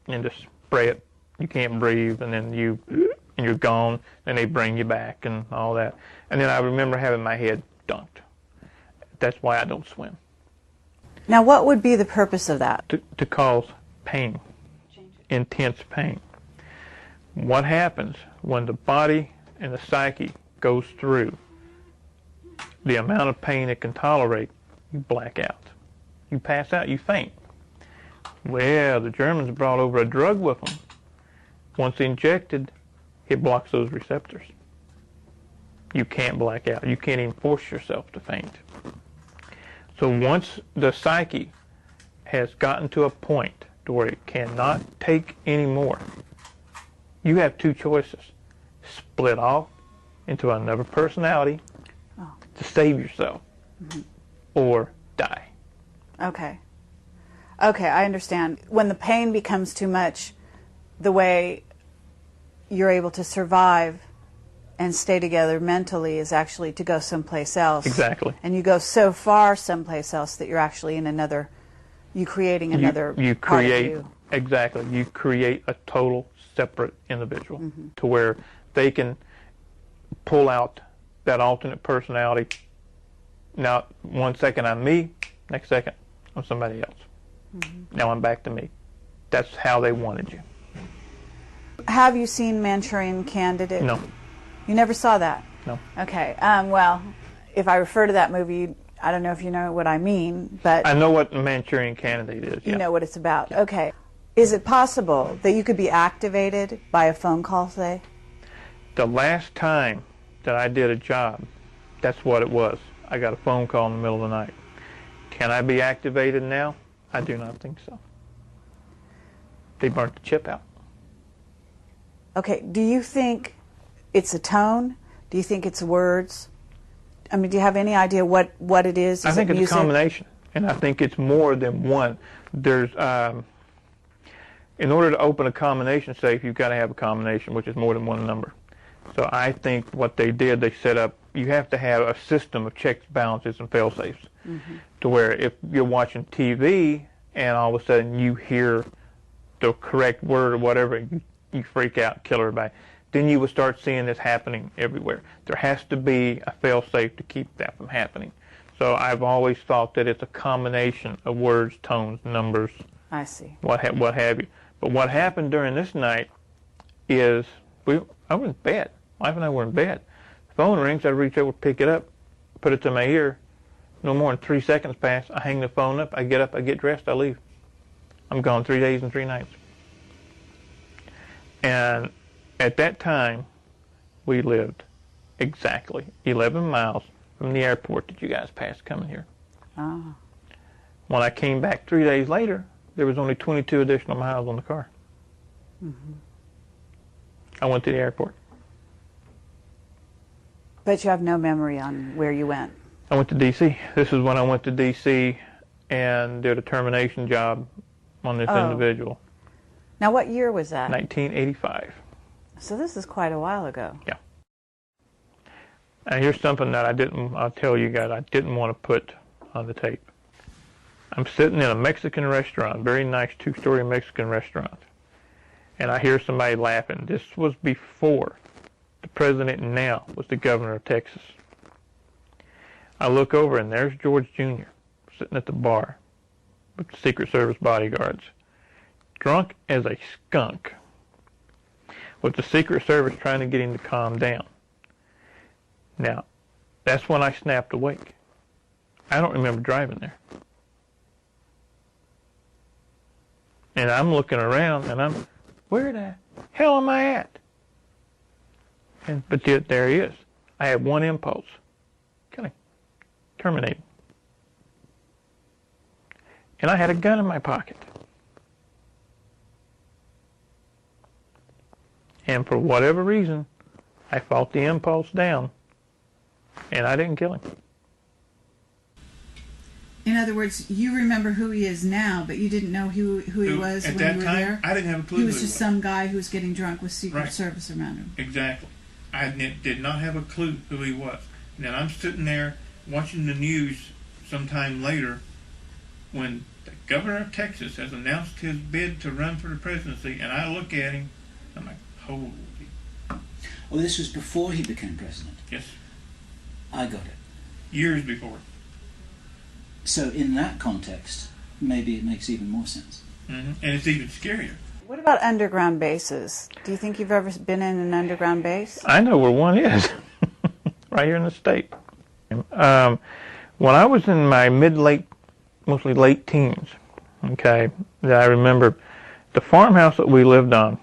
and just spray it. You can't breathe, and then you're gone. Then they bring you back and all that. And then I remember having my head dunked. That's why I don't swim. Now, what would be the purpose of that? To cause pain, intense pain. What happens when the body and the psyche goes through the amount of pain it can tolerate? You black out. You pass out. You faint. Well, the Germans brought over a drug with them. Once injected, it blocks those receptors. You can't black out. You can't even force yourself to faint. So once the psyche has gotten to a point to where it cannot take any more, you have 2 choices. Split off into another personality to save yourself, or die. Okay, I understand. When the pain becomes too much, the way you're able to survive and stay together mentally is actually to go someplace else. Exactly. And you go so far someplace else that you're actually in another, you creating another part of you. Exactly. You create a total separate individual to where they can pull out that alternate personality. Now, 1 second I'm me, next second I'm somebody else. Now I'm back to me. That's how they wanted you. Have you seen Manchurian Candidate? No. You never saw that? No. Okay. Well, if I refer to that movie, I don't know if you know what I mean, but I know what Manchurian Candidate is. You yeah. know what it's about. Yeah. Okay. Is it possible that you could be activated by a phone call, say? The last time that I did a job, that's what it was. I got a phone call in the middle of the night. Can I be activated now? I do not think so. They burnt the chip out. Okay. Do you think it's a tone? Do you think it's words? I mean, do you have any idea what it is? I think it it's music? a combination, and I think it's more than one. There's, in order to open a combination safe, you've got to have a combination, which is more than one number. So I think what they did, they set up, you have to have a system of checks, balances, and fail-safes, to where if you're watching TV and all of a sudden you hear the correct word or whatever, you freak out, kill everybody. Then you will start seeing this happening everywhere. There has to be a fail-safe to keep that from happening. So I've always thought that it's a combination of words, tones, numbers. I see. What have you. But what happened during this night is I was in bed. My wife and I were in bed. The phone rings. I reach over, pick it up, put it to my ear. No more than 3 seconds pass. I hang the phone up. I get up. I get dressed. I leave. I'm gone 3 days and 3 nights. And at that time, we lived exactly 11 miles from the airport that you guys passed coming here. Oh. When I came back 3 days later, there was only 22 additional miles on the car. I went to the airport. But you have no memory on where you went. I went to D.C. This is when I went to D.C. and did a termination job on this individual. Now, what year was that? 1985. So this is quite a while ago. Yeah. And here's something that I'll tell you guys, I didn't want to put on the tape. I'm sitting in a Mexican restaurant, very nice 2-story Mexican restaurant, and I hear somebody laughing. This was before the president now was the governor of Texas. I look over, and there's George Jr. sitting at the bar with the Secret Service bodyguards, drunk as a skunk, with the Secret Service trying to get him to calm down. Now, that's when I snapped awake. I don't remember driving there. And I'm looking around, and where the hell am I at? But there he is. I had one impulse. Kill him. Terminate him. And I had a gun in my pocket. And for whatever reason, I fought the impulse down, and I didn't kill him. In other words, you remember who he is now, but you didn't know who he was at when that you were time, there? I didn't have a clue He who was just some guy who was getting drunk with Secret Service around him. Exactly. I did not have a clue who he was. Now I'm sitting there watching the news sometime later when the governor of Texas has announced his bid to run for the presidency, and I look at him, I'm like, holy. Oh, this was before he became president? Yes. I got it. Years before. So in that context, maybe it makes even more sense. And it's even scarier. What about underground bases? Do you think you've ever been in an underground base? I know where one is, right here in the state. When I was in my mostly late teens, that I remember, the farmhouse that we lived on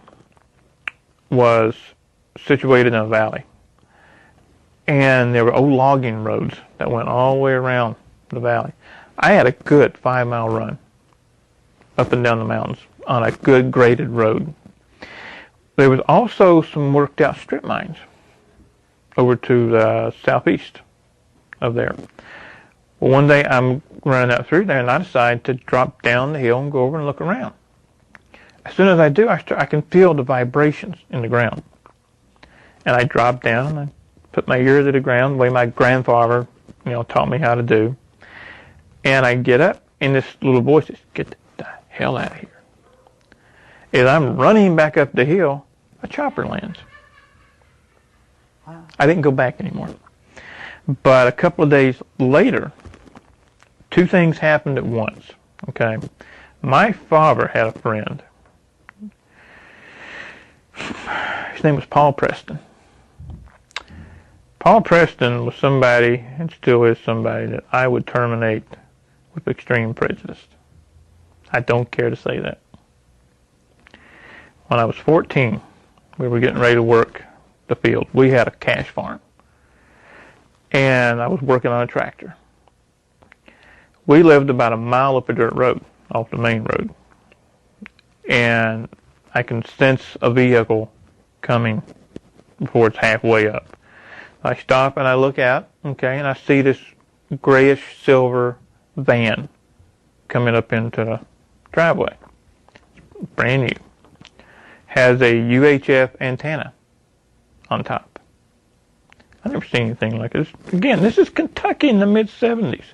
was situated in a valley. And there were old logging roads that went all the way around the valley. I had a good 5-mile run up and down the mountains on a good graded road. There was also some worked out strip mines over to the southeast of there. Well, one day I'm running out through there, and I decide to drop down the hill and go over and look around. As soon as I do, I can feel the vibrations in the ground. And I drop down, and I put my ear to the ground, the way my grandfather, taught me how to do. And I get up, and this little voice says, "Get the hell out of here." As I'm running back up the hill, a chopper lands. Wow. I didn't go back anymore. But a couple of days later, 2 things happened at once. My father had a friend. His name was Paul Preston. Paul Preston was somebody, and still is somebody, that I would terminate with extreme prejudice. I don't care to say that. When I was 14, we were getting ready to work the field. We had a cash farm, and I was working on a tractor. We lived about a mile up a dirt road, off the main road, and I can sense a vehicle coming before it's halfway up. I stop and I look out, okay, and I see this grayish silver van coming up into the driveway. It's brand new. Has a UHF antenna on top. I've never seen anything like this. Again, this is Kentucky in the mid-'70s.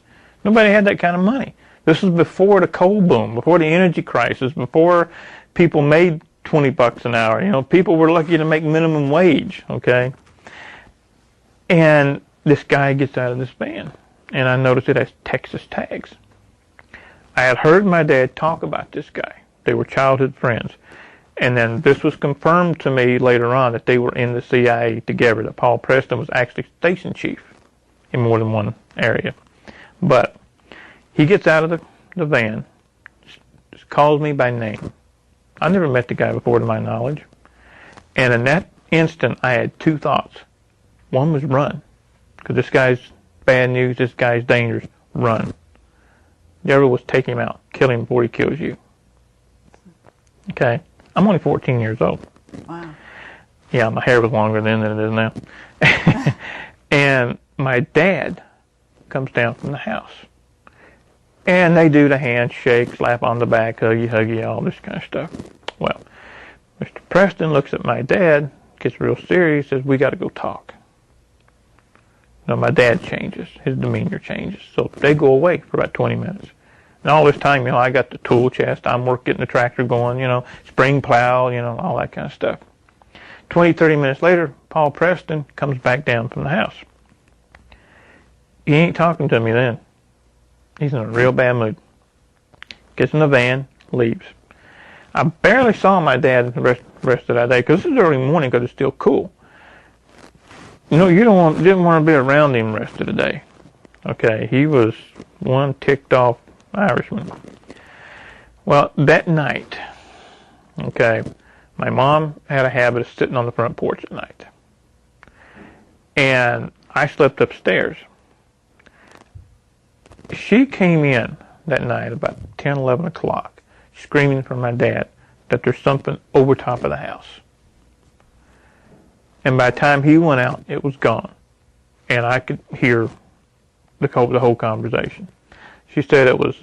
Nobody had that kind of money. This was before the coal boom, before the energy crisis, before people made $20 an hour. You know, people were lucky to make minimum wage, okay? And this guy gets out of this van, and I noticed it has Texas tags. I had heard my dad talk about this guy. They were childhood friends. And then this was confirmed to me later on that they were in the CIA together, that Paul Preston was actually station chief in more than one area. But he gets out of the van, calls me by name. I never met the guy before to my knowledge. And in that instant, I had two thoughts. One was run, because this guy's bad news, this guy's dangerous, run. The other was take him out, kill him before he kills you. Okay, I'm only 14 years old. Wow. Yeah, my hair was longer then than it is now. And my dad comes down from the house. And they do the handshake, slap on the back, huggy, all this kind of stuff. Well, Mr. Preston looks at my dad, gets real serious, says, we got to go talk. No, my dad changes. His demeanor changes. So they go away for about 20 minutes. And all this time, you know, I got the tool chest. I'm getting the tractor going, you know, spring plow, you know, all that kind of stuff. 20, 30 minutes later, Paul Preston comes back down from the house. He ain't talking to me then. He's in a real bad mood. Gets in the van, leaves. I barely saw my dad the rest of that day, because this is early morning because it's still cool. You know, didn't want to be around him the rest of the day. Okay, he was one ticked off Irishman. Well, that night, okay, my mom had a habit of sitting on the front porch at night. And I slept upstairs. She came in that night about 10, 11 o'clock, screaming for my dad that there's something over top of the house. And by the time he went out, it was gone. And I could hear the whole conversation. She said it was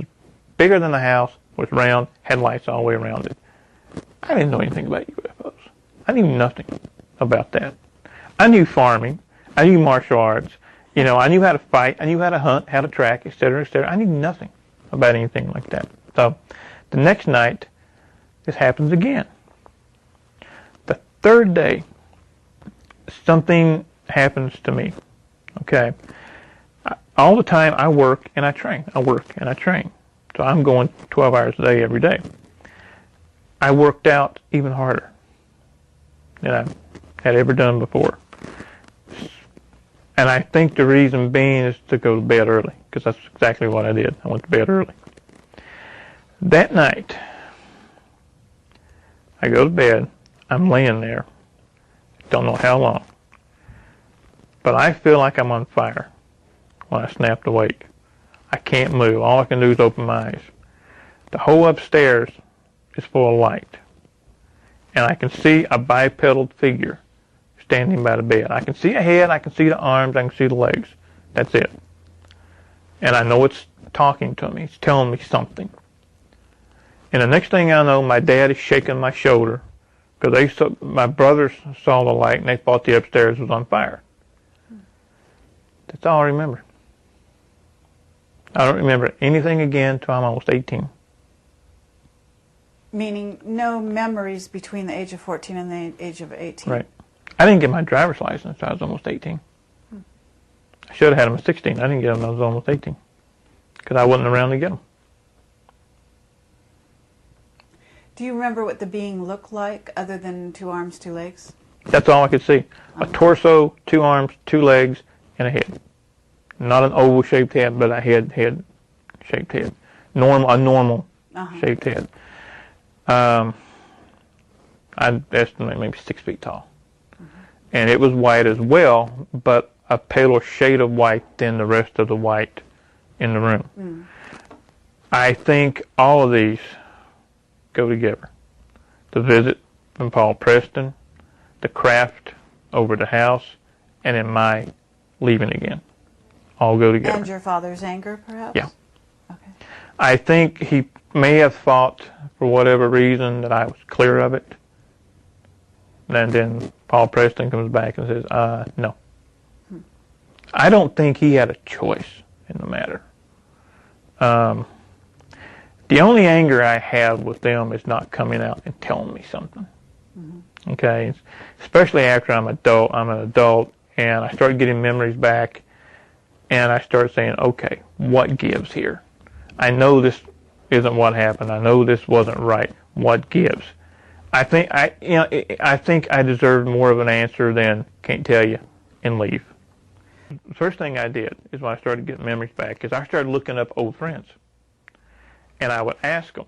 bigger than the house, was round, had lights all the way around it. I didn't know anything about UFOs. I knew nothing about that. I knew farming. I knew martial arts. You know, I knew how to fight. I knew how to hunt, how to track, etc., etc. I knew nothing about anything like that. So the next night, this happens again. The third day, something happens to me. Okay. All the time I work and I train. I work and I train. So I'm going 12 hours a day every day. I worked out even harder than I had ever done before. And I think the reason being is to go to bed early, because that's exactly what I did. I went to bed early. That night, I go to bed. I'm laying there. Don't know how long. But I feel like I'm on fire when I snapped awake. I can't move. All I can do is open my eyes. The whole upstairs is full of light. And I can see a bipedal figure standing by the bed. I can see a head, I can see the arms, I can see the legs. That's it. And I know it's talking to me. It's telling me something. And the next thing I know, my dad is shaking my shoulder because my brothers saw the light and they thought the upstairs was on fire. That's all I remember. I don't remember anything again until I'm almost 18. Meaning no memories between the age of 14 and the age of 18. Right. I didn't get my driver's license until I was almost 18. I should have had them at 16. I didn't get them until I was almost 18 because I wasn't around to get them. Do you remember what the being looked like other than 2 arms, 2 legs? That's all I could see. A torso, 2 arms, 2 legs, and a head. Not an oval-shaped head, but a head-shaped head. A normal shaped head. I'd estimate maybe 6 feet tall. And it was white as well, but a paler shade of white than the rest of the white in the room. I think all of these go together. The visit from Paul Preston, the craft over the house, and then my leaving again. All go together. And your father's anger, perhaps? Yeah. Okay. I think he may have thought, for whatever reason, that I was clear of it. And then Paul Preston comes back and says, no. I don't think he had a choice in the matter. The only anger I have with them is not coming out and telling me something. Okay? Especially after I'm an adult, and I start getting memories back, and I start saying, okay, what gives here? I know this isn't what happened. I know this wasn't right. What gives? I think I deserved more of an answer than can't tell you and leave. The first thing I did is when I started getting memories back is I started looking up old friends. And I would ask them,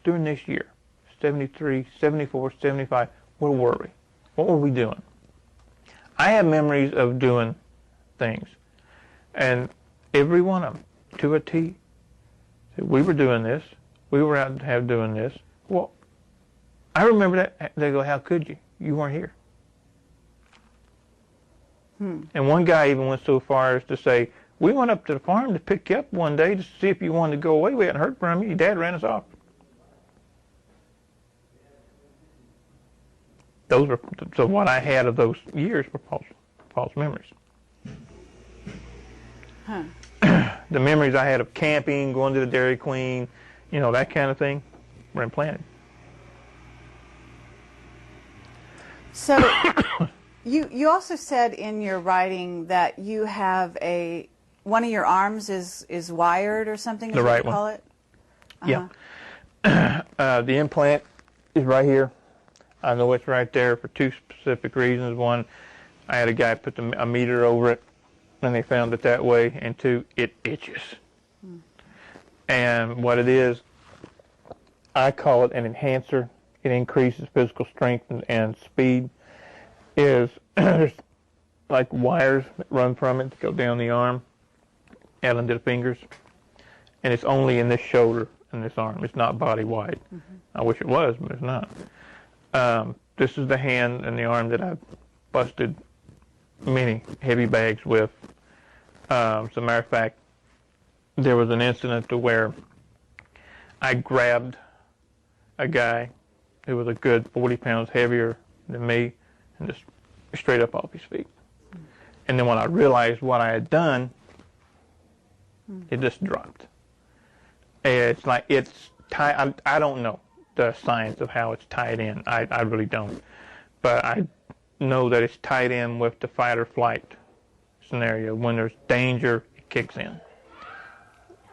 during this year, 73, 74, 75, where were we? What were we doing? I have memories of doing things. And every one of them, to a T, said, we were doing this. We were out doing this. Well, I remember that. They go, how could you? You weren't here. And one guy even went so far as to say, we went up to the farm to pick you up one day to see if you wanted to go away. We hadn't heard from you. Your dad ran us off. So what I had of those years were false memories. The memories I had of camping, going to the Dairy Queen, that kind of thing, were implanted. So you also said in your writing that you have one of your arms is wired or something. The right one. Call it. Yeah. The implant is right here. I know it's right there for 2 specific reasons. One, I had a guy put a meter over it, and they found it that way. And 2, it itches. And what it is, I call it an enhancer. It increases physical strength and speed. There's like wires that run from it that go down the arm out into the fingers, and it's only in this shoulder and this arm. It's not body wide. I wish it was, but it's not. This is the hand and the arm that I've busted many heavy bags with. As a matter of fact, there was an incident to where I grabbed a guy who was a good 40 pounds heavier than me and just straight up off his feet. And then when I realized what I had done, it just dropped. It's like it's tied. I don't know the science of how it's tied in. I really don't. But I know that it's tied in with the fight or flight scenario. When there's danger, it kicks in.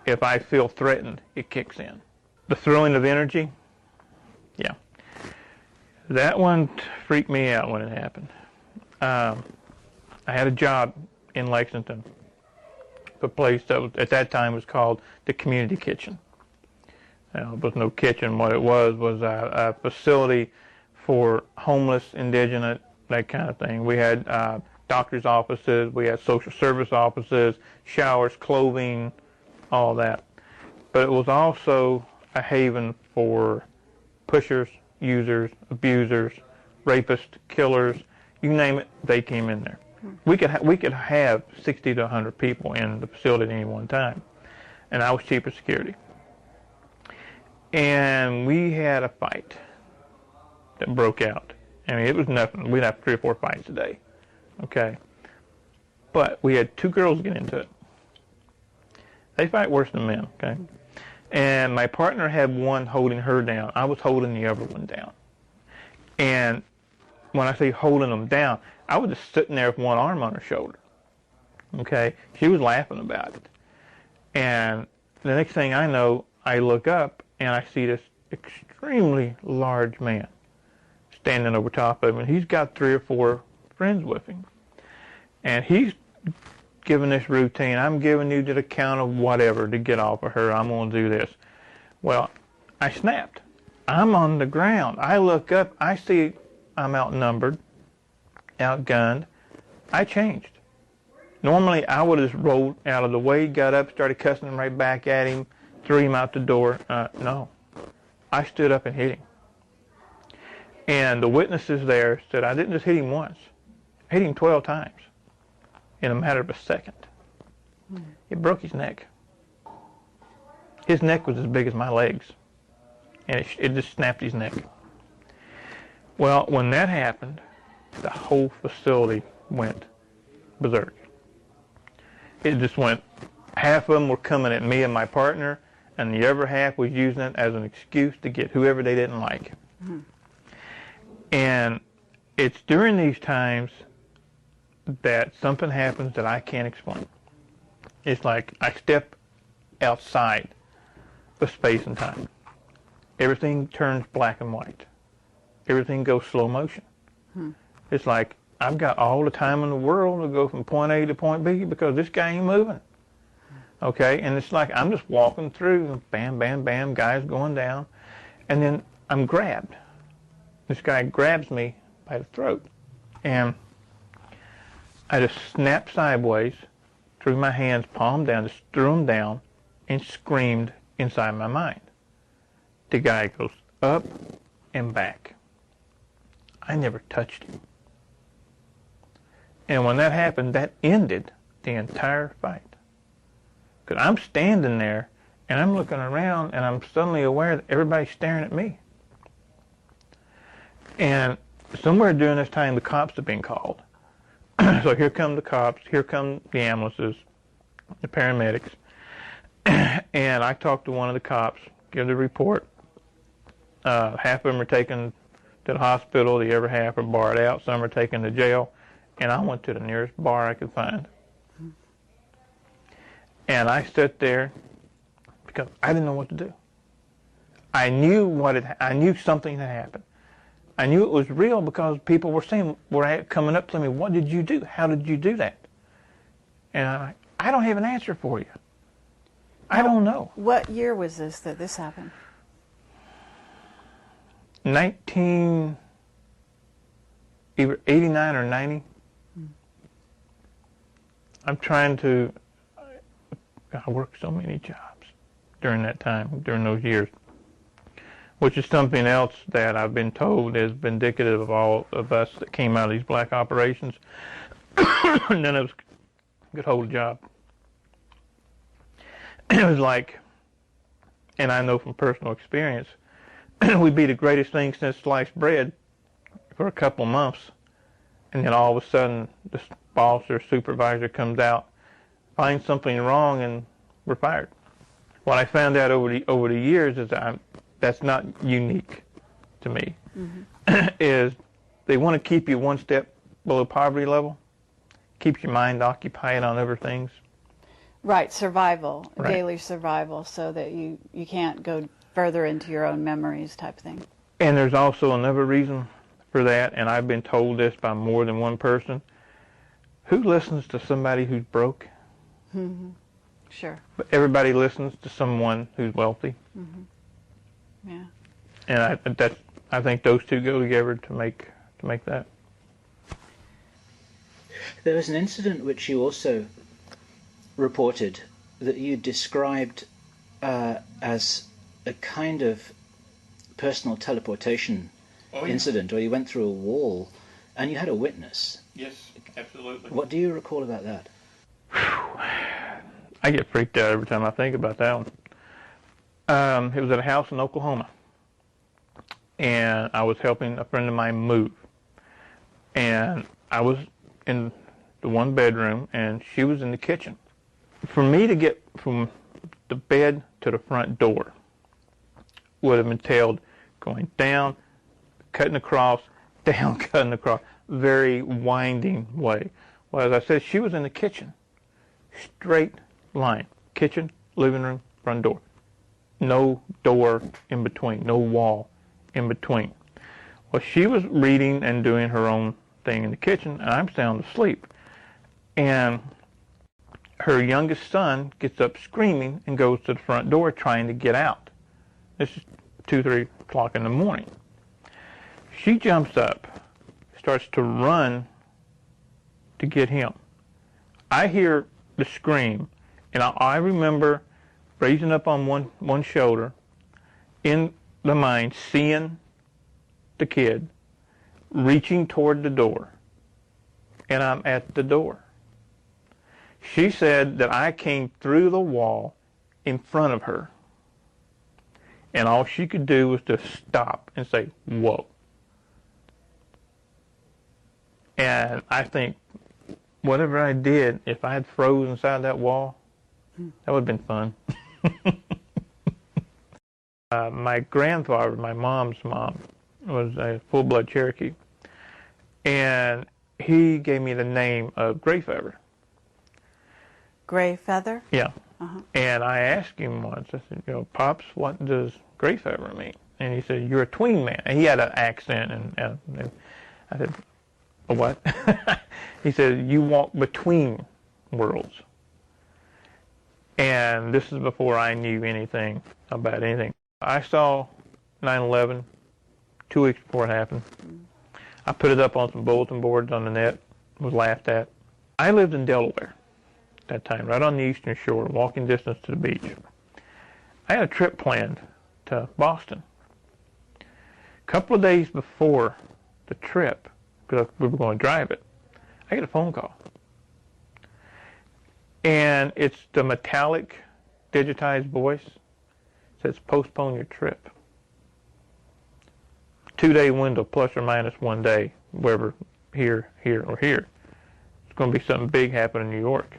If I feel threatened, it kicks in. The throwing of energy, yeah. That one freaked me out when it happened. I had a job in Lexington, a place that was, at that time was called the Community Kitchen. There was no kitchen. What it was a facility for homeless, indigent, that kind of thing. We had doctor's offices, we had social service offices, showers, clothing, all that. But it was also a haven for pushers, users, abusers, rapists, killers, you name it, they came in there. We could have 60 to 100 people in the facility at any one time, and I was chief of security. And we had a fight that broke out. I mean, it was nothing. We'd have 3 or 4 fights a day, okay? But we had 2 girls get into it. They fight worse than men, okay? And my partner had one holding her down. I was holding the other one down. And when I say holding them down, I was just sitting there with one arm on her shoulder. Okay? She was laughing about it. And the next thing I know, I look up and I see this extremely large man standing over top of him, and he's got 3 or 4 friends with him. And he's giving this routine, I'm giving you the count of whatever to get off of her, I'm going to do this. Well, I snapped. I'm on the ground. I look up, I see I'm outnumbered, outgunned. I changed. Normally, I would have just rolled out of the way, got up, started cussing him right back at him, threw him out the door. No. I stood up and hit him. And the witnesses there said I didn't just hit him once. I hit him 12 times in a matter of a second. It broke his neck. His neck was as big as my legs. And it just snapped his neck. Well, when that happened, the whole facility went berserk. It just went, half of them were coming at me and my partner, and the other half was using it as an excuse to get whoever they didn't like. Mm-hmm. And it's during these times that something happens that I can't explain. It's like I step outside of space and time. Everything turns black and white. Everything goes slow motion. It's like I've got all the time in the world to go from point A to point B because this guy ain't moving. Okay, and it's like I'm just walking through, bam, bam, bam, guys going down, and then I'm grabbed. This guy grabs me by the throat, and I just snapped sideways, threw my hands palm down, just threw them down, and screamed inside my mind. The guy goes up and back. I never touched him. And when that happened, that ended the entire fight. Because I'm standing there, and I'm looking around, and I'm suddenly aware that everybody's staring at me. And somewhere during this time, the cops have been called. So here come the cops, here come the ambulances, the paramedics. And I talked to one of the cops, give the report. Half of them are taken to the hospital, the other half are barred out, some are taken to jail. And I went to the nearest bar I could find. And I sat there because I didn't know what to do. I knew something had happened. I knew it was real because people were coming up to me, what did you do? How did you do that? And I'm like, I don't have an answer for you. I don't know. What year was this that this happened? either 89 or 90. I'm trying to, I worked so many jobs during that time, during those years, which is something else that I've been told is indicative of all of us that came out of these black operations. None of us could hold a job. It was like, and I know from personal experience, we'd be the greatest thing since sliced bread for a couple of months, and then all of a sudden the boss or supervisor comes out, finds something wrong, and we're fired. What I found out over the years is that that's not unique to me. Is they want to keep you one step below poverty level, keeps your mind occupied on other things. Right, survival, right. Daily survival, so that you can't go further into your own memories type thing. And there's also another reason for that, and I've been told this by more than one person. Who listens to somebody who's broke? Sure. But everybody listens to someone who's wealthy. Yeah. And I think those two go together to make that. There was an incident which you also reported that you described as a kind of personal teleportation incident, where you went through a wall and you had a witness. Yes, absolutely. What do you recall about that? I get freaked out every time I think about that one. It was at a house in Oklahoma, and I was helping a friend of mine move. And I was in the one bedroom, and she was in the kitchen. For me to get from the bed to the front door would have entailed going down, cutting across, down, cutting across, very winding way. Well, as I said, she was in the kitchen, straight line, kitchen, living room, front door. No door in between, no wall in between. Well, she was reading and doing her own thing in the kitchen, and I'm sound asleep. And her youngest son gets up screaming and goes to the front door trying to get out. This is 2, 3 o'clock in the morning. She jumps up, starts to run to get him. I hear the scream, and I remember raising up on one shoulder, in the mind, seeing the kid, reaching toward the door, and I'm at the door. She said that I came through the wall in front of her, and all she could do was to stop and say, "Whoa." And I think, whatever I did, if I had froze inside that wall, that would have been fun. My grandfather, my mom's mom, was a full-blood Cherokee, and he gave me the name of Greyfeather. Greyfeather? Yeah. And I asked him once, I said, Pops, what does Greyfeather mean? And he said, "You're a tween man." And he had an accent, and I said, "A what?" He said, "You walk between worlds." And this is before I knew anything about anything. I saw 9/11 2 weeks before it happened. I put it up on some bulletin boards on the net, was laughed at. I lived in Delaware at that time, right on the eastern shore, walking distance to the beach. I had a trip planned to Boston. A couple of days before the trip, because we were going to drive it, I get a phone call. And it's the metallic, digitized voice. It says, "Postpone your trip." 2-day window, plus or minus 1 day, wherever, here, or here. It's going to be something big happening in New York.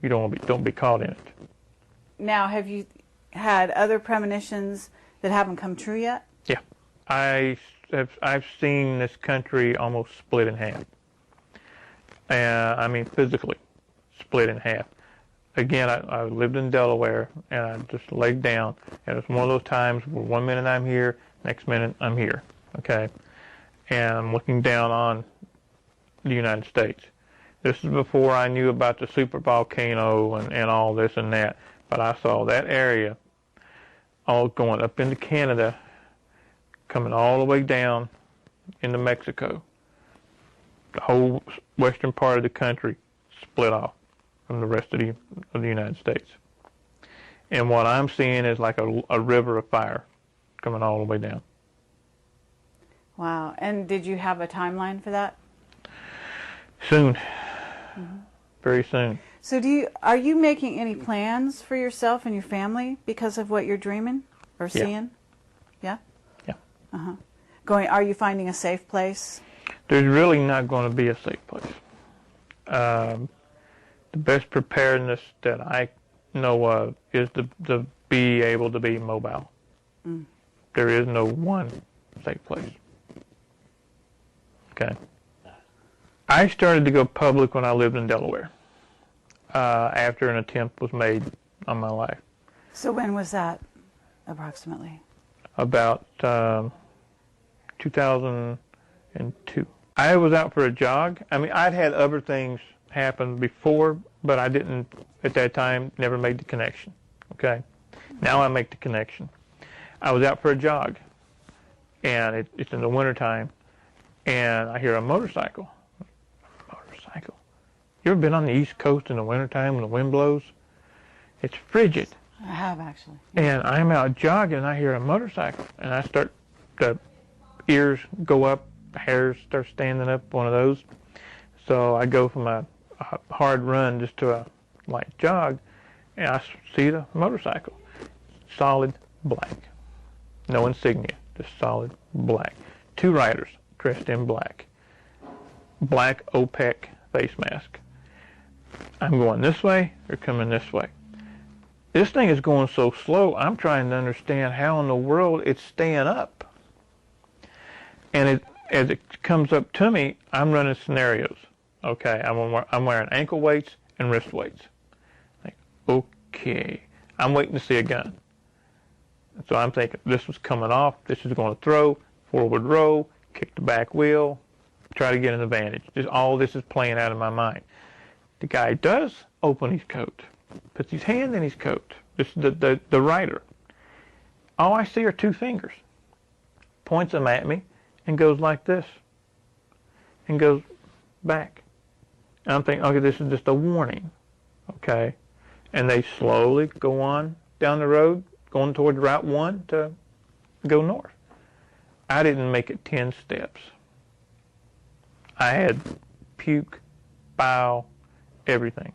You don't be caught in it. Now, have you had other premonitions that haven't come true yet? Yeah. I've seen this country almost split in half. I mean, physically split in half. Again, I lived in Delaware, and I just laid down, and it's one of those times where 1 minute I'm here, next minute I'm here, okay? And I'm looking down on the United States. This is before I knew about the super volcano and all this and that, but I saw that area all going up into Canada, coming all the way down into Mexico. The whole western part of the country split off from the rest of the United States. And what I'm seeing is like a river of fire coming all the way down. Wow. And did you have a timeline for that? Soon. Very soon. So are you making any plans for yourself and your family because of what you're dreaming or seeing? Yeah? Yeah. Are you finding a safe place? There's really not going to be a safe place. The best preparedness that I know of is to be able to be mobile. There is no one safe place. Okay. I started to go public when I lived in Delaware, after an attempt was made on my life. So when was that, approximately? About 2002. I was out for a jog. I mean, I'd had other things happen before, but I didn't, at that time, never made the connection. Okay? Now I make the connection. I was out for a jog, and it's in the wintertime, and I hear a motorcycle. Motorcycle. You ever been on the East Coast in the wintertime when the wind blows? It's frigid. I have, actually. And I'm out jogging, and I hear a motorcycle, and the ears go up, the hairs start standing up, one of those. So I go from a hard run just to a light jog, and I see the motorcycle. Solid black. No insignia, just solid black. 2 riders dressed in black. Black OPEC face mask. I'm going this way, they're coming this way. This thing is going so slow, I'm trying to understand how in the world it's staying up. And as it comes up to me, I'm running scenarios. Okay, I'm wearing ankle weights and wrist weights. Like, okay, I'm waiting to see a gun. So I'm thinking, this was coming off, this is going to throw, forward row, kick the back wheel, try to get an advantage. Just all this is playing out in my mind. The guy does open his coat, puts his hand in his coat. This is the rider. All I see are two fingers. Points them at me and goes like this. And goes back. And I'm thinking, okay, this is just a warning. Okay? And they slowly go on down the road, going toward Route 1 to go north. I didn't make it 10 steps. I had puke, bile, everything.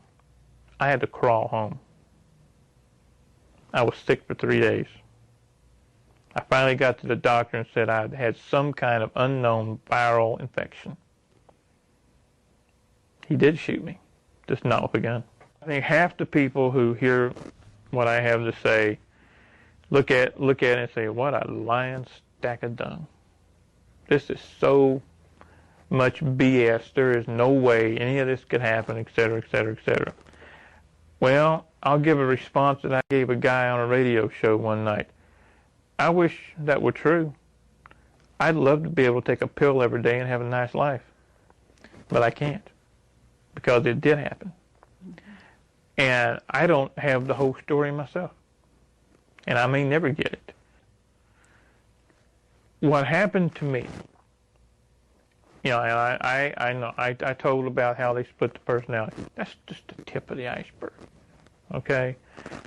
I had to crawl home. I was sick for 3 days. I finally got to the doctor and said I had some kind of unknown viral infection. He did shoot me, just not with a gun. I think half the people who hear what I have to say look at it and say, what a lying stack of dung. This is so much BS. There is no way any of this could happen, etc., etc., etc. Well, I'll give a response that I gave a guy on a radio show one night. I wish that were true. I'd love to be able to take a pill every day and have a nice life. But I can't, because it did happen. And I don't have the whole story myself. And I may never get it. What happened to me, you know, and I know, I told about how they split the personality. That's just the tip of the iceberg, okay?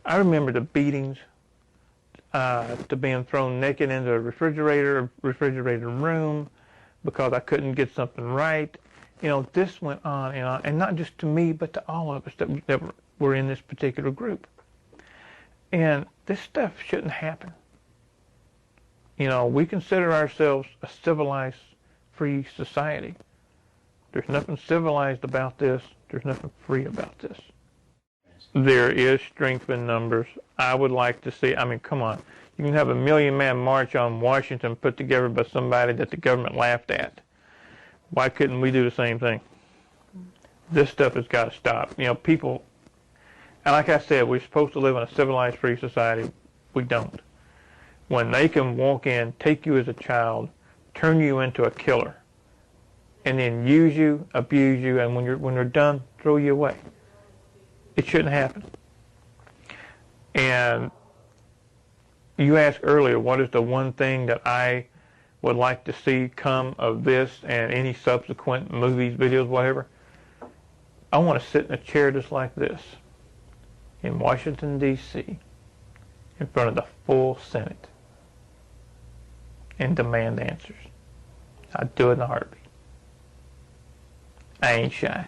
I remember the beatings, to being thrown naked into a refrigerator room because I couldn't get something right. You know, this went on, and not just to me, but to all of us that were in this particular group. And this stuff shouldn't happen. You know, we consider ourselves a civilized, free society. There's nothing civilized about this. There's nothing free about this. There is strength in numbers. I would like to see, I mean, come on. You can have a 1 million-man march on Washington put together by somebody that the government laughed at. Why couldn't we do the same thing? This stuff has got to stop. You know, people, and like I said, we're supposed to live in a civilized, free society. We don't. When they can walk in, take you as a child, turn you into a killer, and then use you, abuse you, and when they're done, throw you away. It shouldn't happen. And you asked earlier, what is the one thing that I would like to see come of this and any subsequent movies, videos, whatever? I want to sit in a chair just like this in Washington, D.C., in front of the full Senate and demand answers. I'd do it in a heartbeat. I ain't shy.